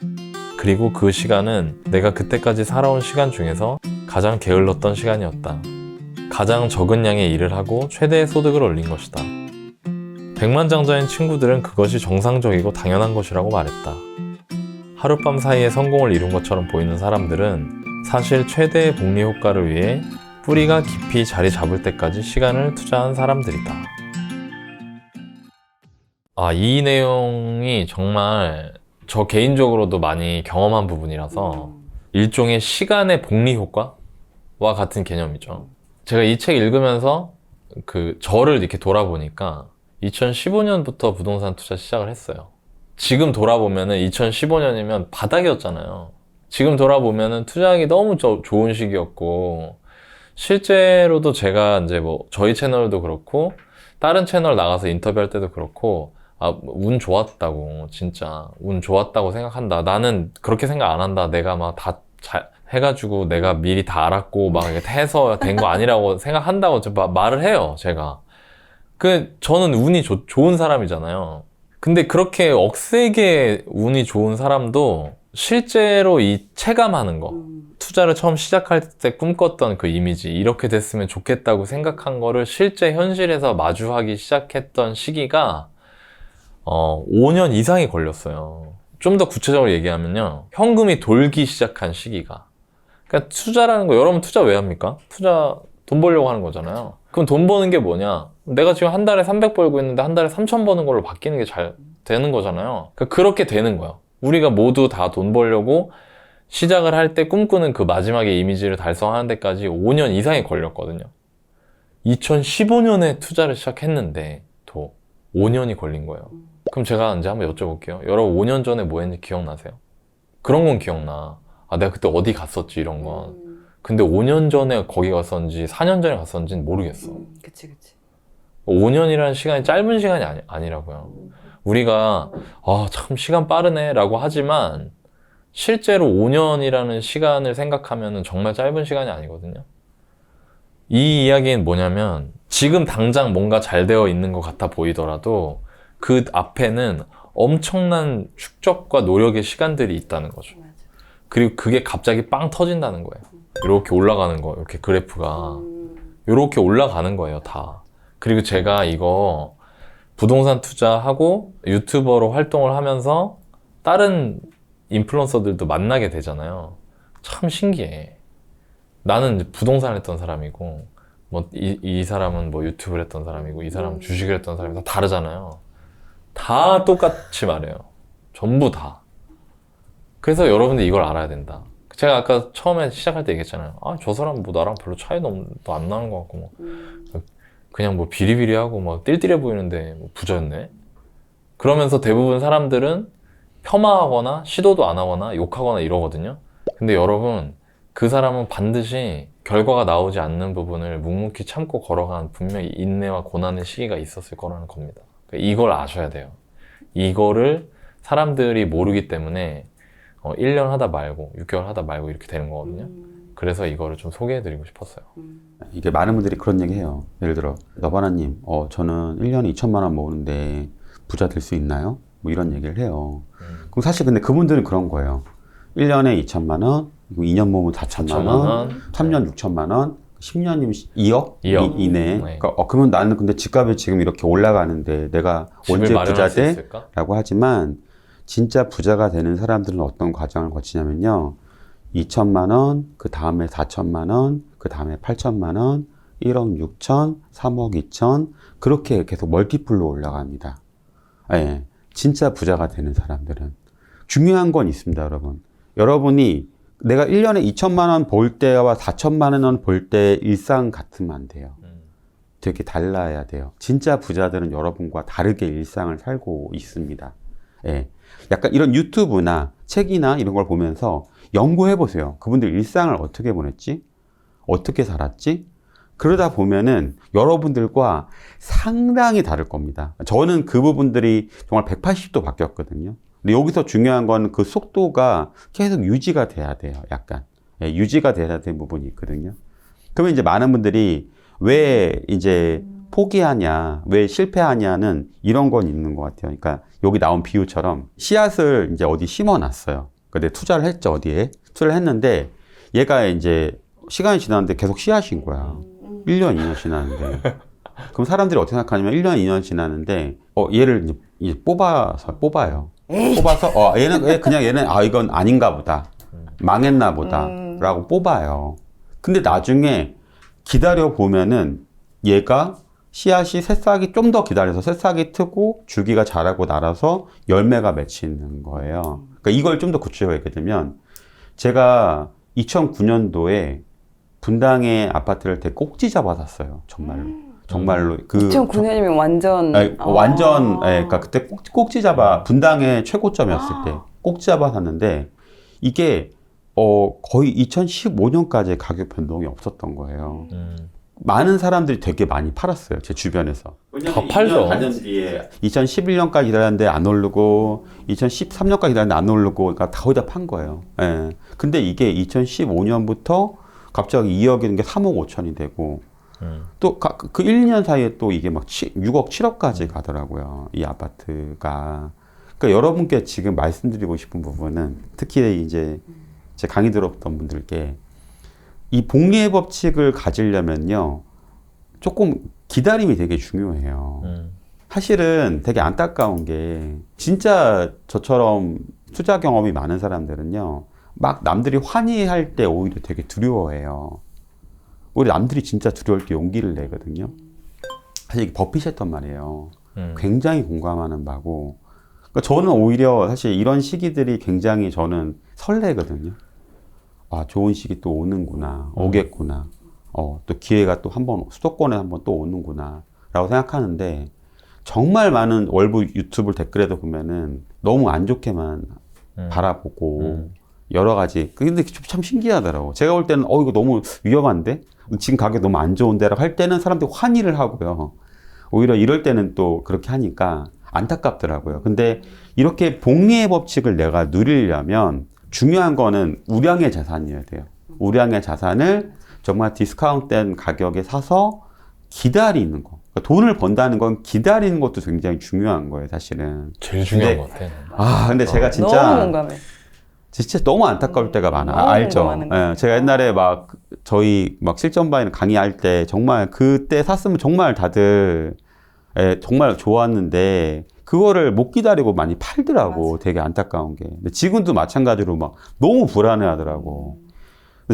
그리고 그 시간은 내가 그때까지 살아온 시간 중에서 가장 게을렀던 시간이었다. 가장 적은 양의 일을 하고 최대의 소득을 올린 것이다. 백만장자인 친구들은 그것이 정상적이고 당연한 것이라고 말했다. 하룻밤 사이에 성공을 이룬 것처럼 보이는 사람들은 사실 최대의 복리 효과를 위해 뿌리가 깊이 자리 잡을 때까지 시간을 투자한 사람들이다. 이 내용이 정말 저 개인적으로도 많이 경험한 부분이라서 일종의 시간의 복리 효과와 같은 개념이죠. 제가 이 책 읽으면서 저를 이렇게 돌아보니까 2015년부터 부동산 투자 시작을 했어요. 지금 돌아보면은 2015년이면 바닥이었잖아요. 지금 돌아보면은 투자하기 너무 좋은 시기였고, 실제로도 제가 이제 저희 채널도 그렇고, 다른 채널 나가서 인터뷰할 때도 그렇고, 운 좋았다고, 진짜. 운 좋았다고 생각한다. 나는 그렇게 생각 안 한다. 내가 막 다 해가지고 내가 미리 다 알았고 막 이렇게 해서 된 거 아니라고 생각한다고 말을 해요, 제가. 저는 운이 좋은 사람이잖아요. 근데 그렇게 억세게 운이 좋은 사람도 실제로 이 체감하는 거, 투자를 처음 시작할 때 꿈꿨던 그 이미지, 이렇게 됐으면 좋겠다고 생각한 거를 실제 현실에서 마주하기 시작했던 시기가 5년 이상이 걸렸어요. 좀 더 구체적으로 얘기하면요, 현금이 돌기 시작한 시기가. 그러니까 투자라는 거, 여러분 투자 왜 합니까? 투자 돈 벌려고 하는 거잖아요. 그럼 돈 버는 게 뭐냐? 내가 지금 한 달에 300 벌고 있는데 한 달에 3,000 버는 걸로 바뀌는 게 잘 되는 거잖아요. 그러니까 그렇게 되는 거예요. 우리가 모두 다 돈 벌려고 시작을 할 때 꿈꾸는 그 마지막의 이미지를 달성하는 데까지 5년 이상이 걸렸거든요. 2015년에 투자를 시작했는데 또 5년이 걸린 거예요. 그럼 제가 이제 한번 여쭤볼게요. 여러분 5년 전에 뭐 했는지 기억나세요? 그런 건 기억나. 내가 그때 어디 갔었지, 이런 건. 근데 5년 전에 거기 갔었는지 4년 전에 갔었는지는 모르겠어. 그치. 5년이라는 시간이 짧은 시간이 아니라고요. 우리가 참 시간 빠르네 라고 하지만 실제로 5년이라는 시간을 생각하면 정말 짧은 시간이 아니거든요. 이 이야기는 뭐냐면 지금 당장 뭔가 잘 되어 있는 것 같아 보이더라도 그 앞에는 엄청난 축적과 노력의 시간들이 있다는 거죠. 그리고 그게 갑자기 빵 터진다는 거예요. 이렇게 올라가는 거, 이렇게 그래프가 이렇게 올라가는 거예요, 다. 그리고 제가 이거 부동산 투자하고 유튜버로 활동을 하면서 다른 인플루언서들도 만나게 되잖아요. 참 신기해. 나는 이제 부동산을 했던 사람이고, 이 사람은 유튜브를 했던 사람이고, 이 사람은 주식을 했던 사람이 다 다르잖아요. 다 똑같이 말해요. 전부 다. 그래서 여러분들 이걸 알아야 된다. 제가 아까 처음에 시작할 때 얘기했잖아요. 저 사람 나랑 별로 차이도 안 나는 것 같고, 그냥 비리비리하고 띨띨해 보이는데 부자였네? 그러면서 대부분 사람들은 폄하하거나 시도도 안 하거나 욕하거나 이러거든요. 근데 여러분, 그 사람은 반드시 결과가 나오지 않는 부분을 묵묵히 참고 걸어간 분명히 인내와 고난의 시기가 있었을 거라는 겁니다. 이걸 아셔야 돼요. 이거를 사람들이 모르기 때문에 1년 하다 말고 6개월 하다 말고 이렇게 되는 거거든요. 그래서 이거를 좀 소개해드리고 싶었어요. 이게 많은 분들이 그런 얘기 해요. 예를 들어, 너바나님, 저는 1년에 2천만 원 모으는데 부자 될 수 있나요? 뭐 이런 얘기를 해요. 그럼 사실 근데 그분들은 그런 거예요. 1년에 2천만 원, 2년 모으면 4천만 원, 3년 6천만 원, 10년이면 2억? 이내. 네. 그러니까 그러면 나는 근데 집값이 지금 이렇게 올라가는데 내가 집을 언제 마련할 부자 수 돼? 있을까? 라고 하지만 진짜 부자가 되는 사람들은 어떤 과정을 거치냐면요. 2천만 원, 그 다음에 4천만 원, 그 다음에 8천만 원, 1억 6천, 3억 2천 그렇게 계속 멀티플로 올라갑니다. 예, 진짜 부자가 되는 사람들은. 중요한 건 있습니다, 여러분. 여러분이 내가 1년에 2천만 원 벌 때와 4천만 원 벌 때 일상 같으면 안 돼요. 되게 달라야 돼요. 진짜 부자들은 여러분과 다르게 일상을 살고 있습니다. 예. 약간 이런 유튜브나 책이나 이런 걸 보면서 연구해 보세요. 그분들 일상을 어떻게 보냈지? 어떻게 살았지? 그러다 보면은 여러분들과 상당히 다를 겁니다. 저는 그 부분들이 정말 180도 바뀌었거든요. 근데 여기서 중요한 건 그 속도가 계속 유지가 돼야 돼요. 약간. 예, 유지가 돼야 되는 부분이 있거든요. 그러면 이제 많은 분들이 왜 이제 포기하냐, 왜 실패하냐는 이런 건 있는 것 같아요. 그러니까 여기 나온 비유처럼 씨앗을 이제 어디 심어 놨어요. 근데 투자를 했죠, 어디에. 투자를 했는데 얘가 이제 시간이 지났는데 계속 씨앗인 거야. 1년, 2년 지났는데. 그럼 사람들이 어떻게 생각하냐면 1년, 2년 지났는데, 얘를 이제 뽑아요. 뽑아서, 얘는, 이건 아닌가 보다. 망했나 보다. 라고 뽑아요. 근데 나중에 기다려 보면은 얘가 씨앗이 새싹이 좀 더 기다려서 새싹이 트고 줄기가 자라고 날아서 열매가 맺히는 거예요. 그러니까 이걸 좀 더 구체적으로 얘기해 드리면 제가 2009년도에 분당의 아파트를 되게 꼭지 잡아 샀어요. 정말로. 2009년이면 완전. 그러니까 그때 꼭지 잡아, 분당의 최고점이었을 때 꼭지 잡아 샀는데 이게 거의 2015년까지 가격 변동이 없었던 거예요. 많은 사람들이 되게 많이 팔았어요. 제 주변에서. 다 팔죠. 2011년까지 기다렸는데 안 오르고 2013년까지 기다렸는데 안 오르고 그러니까 거의 다 판 거예요. 예. 근데 이게 2015년부터 갑자기 2억인 게 3억 5천이 되고 또 그 1, 2년 사이에 또 이게 막 6억, 7억까지 가더라고요. 이 아파트가. 그러니까 여러분께 지금 말씀드리고 싶은 부분은 특히 이제 제 강의 들었던 분들께 이 복리의 법칙을 가지려면요. 조금 기다림이 되게 중요해요. 사실은 되게 안타까운 게 진짜 저처럼 투자 경험이 많은 사람들은요. 막 남들이 환희할 때 오히려 되게 두려워해요. 오히려 남들이 진짜 두려울 때 용기를 내거든요. 사실 이게 버핏이 했던 말이에요. 굉장히 공감하는 바고. 그러니까 저는 오히려 사실 이런 시기들이 굉장히 저는 설레거든요. 아, 좋은 시기 또 오는구나. 오겠구나. 또 기회가 또 한번 수도권에 한번 또 오는구나. 라고 생각하는데 정말 많은 월부 유튜브 댓글에도 보면은 너무 안 좋게만 바라보고 여러 가지. 근데 참 신기하더라고. 제가 볼 때는 이거 너무 위험한데? 지금 가격 너무 안 좋은데? 라고 할 때는 사람들이 환희를 하고요. 오히려 이럴 때는 또 그렇게 하니까 안타깝더라고요. 근데 이렇게 복리의 법칙을 내가 누리려면 중요한 거는 우량의 자산이어야 돼요. 우량의 자산을 정말 디스카운트된 가격에 사서 기다리는 거. 그러니까 돈을 번다는 건 기다리는 것도 굉장히 중요한 거예요, 사실은. 제일 중요한 것 같아. 근데 제가 진짜. 너무 공감해. 진짜 너무 안타까울 때가 많아. 알죠? 예, 제가 옛날에 막 저희 막 실전바이는 강의할 때 정말 그때 샀으면 정말 다들 정말 좋았는데 그거를 못 기다리고 많이 팔더라고. 맞아. 되게 안타까운 게. 근데 지금도 마찬가지로 막 너무 불안해 하더라고.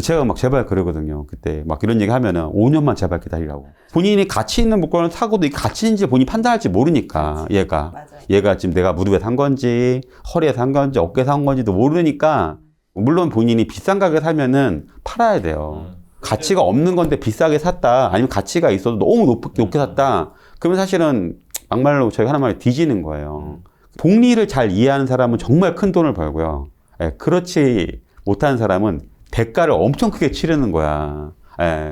제가 막 제발 그러거든요. 그때 막 이런 얘기 하면은 5년만 제발 기다리라고. 본인이 가치 있는 물건을 사고도 이 가치인지 본인이 판단할지 모르니까, 얘가. 맞아. 얘가 지금 내가 무릎에 산 건지, 허리에 산 건지, 어깨에 산 건지도 모르니까, 물론 본인이 비싼 가격에 사면은 팔아야 돼요. 가치가 없는 건데 비싸게 샀다. 아니면 가치가 있어도 너무 높게 샀다. 그러면 사실은 막말로 저희가 하는 말이 뒤지는 거예요. 복리를 잘 이해하는 사람은 정말 큰 돈을 벌고요. 그렇지 못하는 사람은 대가를 엄청 크게 치르는 거야.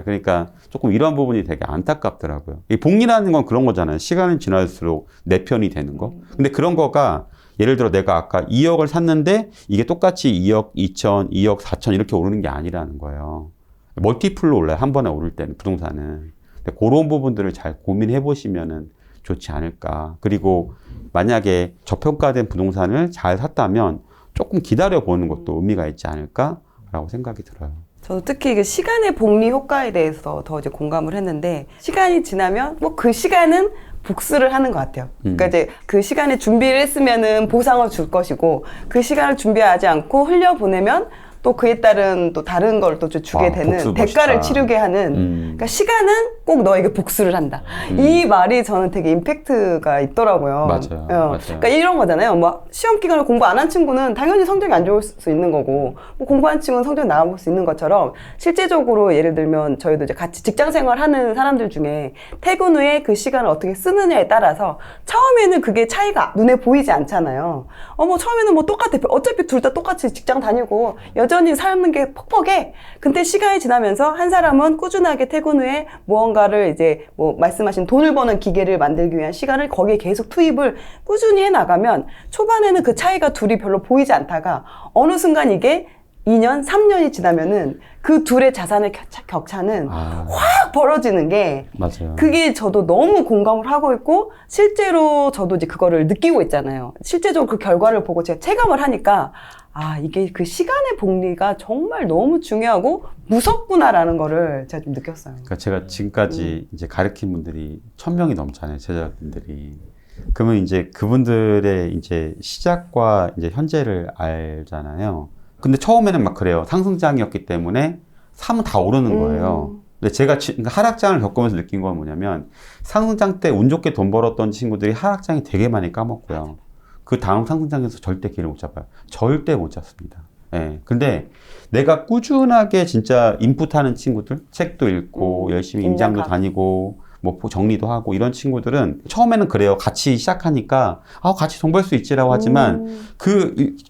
그러니까 조금 이런 부분이 되게 안타깝더라고요. 이 복리라는 건 그런 거잖아요. 시간이 지날수록 내 편이 되는 거. 근데 그런 거가 예를 들어 내가 아까 2억을 샀는데 이게 똑같이 2억 2천, 2억 4천 이렇게 오르는 게 아니라는 거예요. 멀티플로 올라요. 한 번에 오를 때는 부동산은. 근데 그런 부분들을 잘 고민해 보시면은 좋지 않을까. 그리고 만약에 저평가된 부동산을 잘 샀다면 조금 기다려보는 것도 의미가 있지 않을까라고 생각이 들어요. 저도 특히 그 시간의 복리 효과에 대해서 더 이제 공감을 했는데, 시간이 지나면 뭐 그 시간은 복수를 하는 것 같아요. 그러니까 이제 그 시간에 준비를 했으면은 보상을 줄 것이고, 그 시간을 준비하지 않고 흘려보내면 또 그에 따른 또 다른 걸 또 주게 되는, 복수 대가를 멋있다. 치르게 하는, 그러니까 시간은 꼭 너에게 복수를 한다. 이 말이 저는 되게 임팩트가 있더라고요. 맞아요. 맞아요. 그러니까 이런 거잖아요. 뭐 시험 기간에 공부 안 한 친구는 당연히 성적이 안 좋을 수 있는 거고, 뭐 공부한 친구는 성적이 나아볼 수 있는 것처럼, 실제적으로 예를 들면 저희도 이제 같이 직장 생활하는 사람들 중에 퇴근 후에 그 시간을 어떻게 쓰느냐에 따라서 처음에는 그게 차이가 눈에 보이지 않잖아요. 뭐 처음에는 뭐 똑같아. 어차피 둘 다 똑같이 직장 다니고 여전히 사는 게 퍽퍽해. 근데 시간이 지나면서 한 사람은 꾸준하게 퇴근 후에 무언가를 이제 뭐 말씀하신 돈을 버는 기계를 만들기 위한 시간을 거기에 계속 투입을 꾸준히 해 나가면, 초반에는 그 차이가 둘이 별로 보이지 않다가 어느 순간 이게 2년, 3년이 지나면은 그 둘의 자산의 격차는 확 벌어지는 게, 맞아요. 그게 저도 너무 공감을 하고 있고, 실제로 저도 이제 그거를 느끼고 있잖아요. 실제적으로 그 결과를 보고 제가 체감을 하니까, 이게 그 시간의 복리가 정말 너무 중요하고 무섭구나라는 거를 제가 좀 느꼈어요. 그러니까 제가 지금까지 이제 가르친 분들이 1000명이 넘잖아요, 제자분들이. 그러면 이제 그분들의 이제 시작과 이제 현재를 알잖아요. 근데 처음에는 막 그래요. 상승장이었기 때문에 사면 다 오르는 거예요. 근데 제가 하락장을 겪으면서 느낀 건 뭐냐면, 상승장 때 운 좋게 돈 벌었던 친구들이 하락장이 되게 많이 까먹고요. 그 다음 상승장에서 절대 기회를 못 잡아요. 절대 못 잡습니다. 예. 근데 내가 꾸준하게 진짜 인풋하는 친구들, 책도 읽고 열심히 임장도 다니고 뭐 정리도 하고 이런 친구들은 처음에는 그래요. 같이 시작하니까 같이 돈 벌 수 있지라고 하지만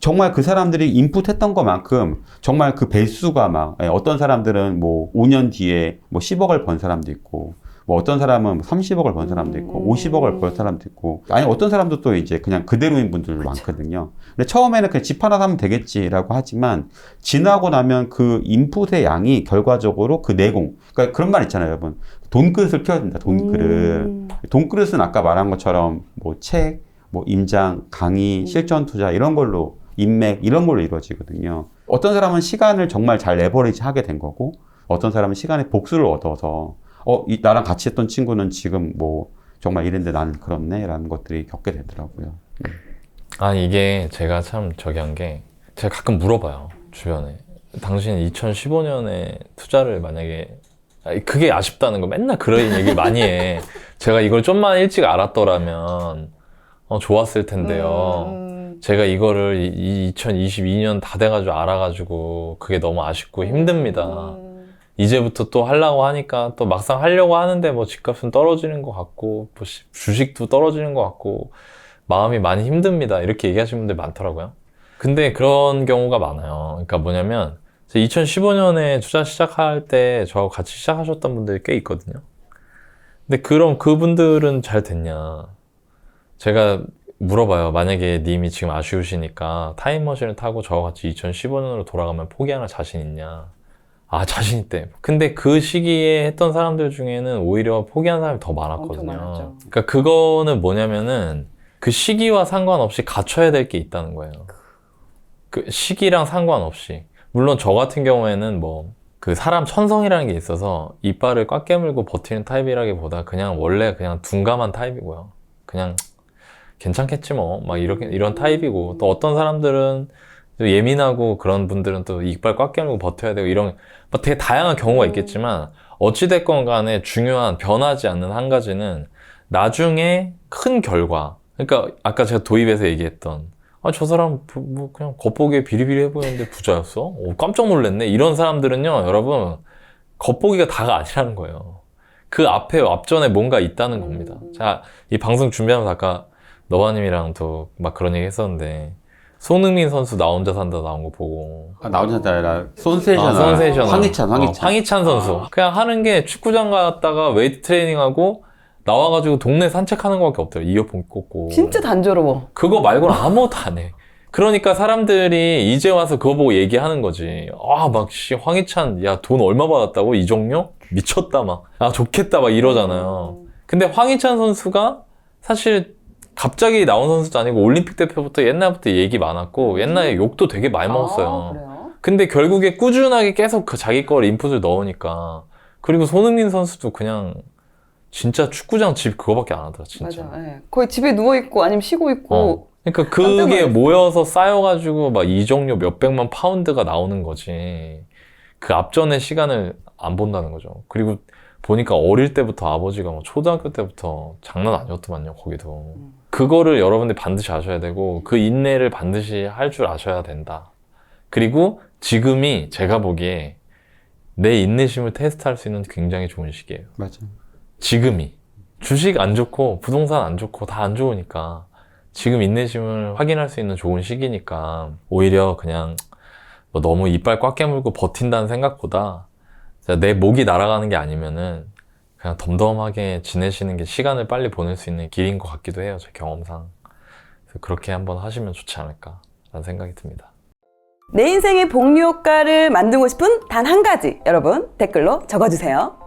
정말 그 사람들이 인풋했던 것만큼 정말 그 배수가 막, 어떤 사람들은 뭐 5년 뒤에 뭐 10억을 번 사람도 있고, 뭐 어떤 사람은 30억을 번 사람도 있고 50억을 번 사람도 있고, 아니 어떤 사람도 또 이제 그냥 그대로인 분들도 많거든요. 근데 처음에는 그냥 집 하나 사면 되겠지라고 하지만, 지나고 나면 그 인풋의 양이 결과적으로 그 내공, 그러니까 그런 말 있잖아요, 여러분. 돈그릇을 키워야 된다. 돈그릇. 돈그릇은 아까 말한 것처럼 뭐 책, 뭐 임장, 강의, 실전 투자 이런 걸로, 인맥 이런 걸로 이루어지거든요. 어떤 사람은 시간을 정말 잘 레버리지 하게 된 거고, 어떤 사람은 시간의 복수를 얻어서 나랑 같이 했던 친구는 지금 뭐 정말 이랬는데 나는 그렇네 라는 것들이 겪게 되더라고요. 이게 제가 참 저기 한 게, 제가 가끔 물어봐요, 주변에. 당신 2015년에 투자를 만약에, 그게 아쉽다는 거 맨날 그런 얘기를 많이 해. 제가 이걸 좀만 일찍 알았더라면 좋았을 텐데요. 제가 이거를 2022년 다 돼가지고 알아가지고 그게 너무 아쉽고 힘듭니다. 이제부터 또 하려고 하니까 또 막상 하려고 하는데 뭐 집값은 떨어지는 것 같고, 뭐 주식도 떨어지는 것 같고, 마음이 많이 힘듭니다. 이렇게 얘기하시는 분들 많더라고요. 근데 그런 경우가 많아요. 그러니까 뭐냐면, 2015년에 투자 시작할 때 저하고 같이 시작하셨던 분들이 꽤 있거든요. 근데 그럼 그분들은 잘 됐냐? 제가 물어봐요. 만약에 님이 지금 아쉬우시니까 타임머신을 타고 저와 같이 2015년으로 돌아가면 포기하는 자신 있냐? 자신 있대. 근데 그 시기에 했던 사람들 중에는 오히려 포기한 사람이 더 많았거든요. 그러니까 그거는 뭐냐면은 그 시기와 상관없이 갖춰야 될 게 있다는 거예요. 그 시기랑 상관없이. 물론 저 같은 경우에는 뭐 그 사람 천성이라는 게 있어서 이빨을 꽉 깨물고 버티는 타입이라기보다 그냥 원래 그냥 둔감한 타입이고요. 그냥 괜찮겠지 뭐 막 이런 타입이고, 또 어떤 사람들은 예민하고 그런 분들은 또 이빨 꽉 깨물고 버텨야 되고, 이런 뭐 되게 다양한 경우가 있겠지만, 어찌됐건 간에 중요한 변하지 않는 한 가지는 나중에 큰 결과, 그러니까 아까 제가 도입에서 얘기했던 저 사람 뭐 그냥 겉보기에 비리비리해 보이는데 부자였어? 깜짝 놀랐네. 이런 사람들은요, 여러분, 겉보기가 다가 아니라는 거예요. 그 앞전에 뭔가 있다는 겁니다. 자, 이 방송 준비하면서 아까 너바님이랑 또 막 그런 얘기 했었는데, 손흥민 선수 나 혼자 산다 나온 거 보고. 나 혼자 산다 아니라 손세이셔널. 황희찬 선수. 그냥 하는 게 축구장 갔다가 웨이트 트레이닝하고 나와가지고 동네 산책하는 거밖에 없더라고요. 이어폰 꽂고. 진짜 단조로워. 그거 말고는 아무것도 안 해. 그러니까 사람들이 이제 와서 그거 보고 얘기하는 거지. 황희찬, 야, 돈 얼마 받았다고? 이종료? 미쳤다, 막. 좋겠다, 막 이러잖아요. 근데 황희찬 선수가 사실 갑자기 나온 선수도 아니고 올림픽 대표부터 옛날부터 얘기 많았고 옛날에 욕도 되게 많이 먹었어요. 그래요? 근데 결국에 꾸준하게 계속 그 자기 걸 인풋을 넣으니까. 그리고 손흥민 선수도 그냥 진짜 축구장 집 그거밖에 안 하더라 진짜. 맞아. 예. 거의 집에 누워 있고 아니면 쉬고 있고. 그러니까 깜짝 그게 놀랐어요. 모여서 쌓여가지고 막 이적료 몇백만 파운드가 나오는 거지. 그 앞전의 시간을 안 본다는 거죠. 그리고 보니까 어릴 때부터 아버지가 뭐 초등학교 때부터 장난 아니었더만요, 거기도. 그거를 여러분들이 반드시 아셔야 되고, 그 인내를 반드시 할 줄 아셔야 된다. 그리고 지금이 제가 보기에 내 인내심을 테스트할 수 있는 굉장히 좋은 시기예요. 맞아. 지금이. 주식 안 좋고, 부동산 안 좋고, 다 안 좋으니까, 지금 인내심을 확인할 수 있는 좋은 시기니까, 오히려 그냥 뭐 너무 이빨 꽉 깨물고 버틴다는 생각보다, 내 목이 날아가는 게 아니면은 그냥 덤덤하게 지내시는 게 시간을 빨리 보낼 수 있는 길인 것 같기도 해요. 제 경험상. 그래서 그렇게 한번 하시면 좋지 않을까라는 생각이 듭니다. 내 인생의 복리 효과를 만들고 싶은 단 한 가지 여러분 댓글로 적어주세요.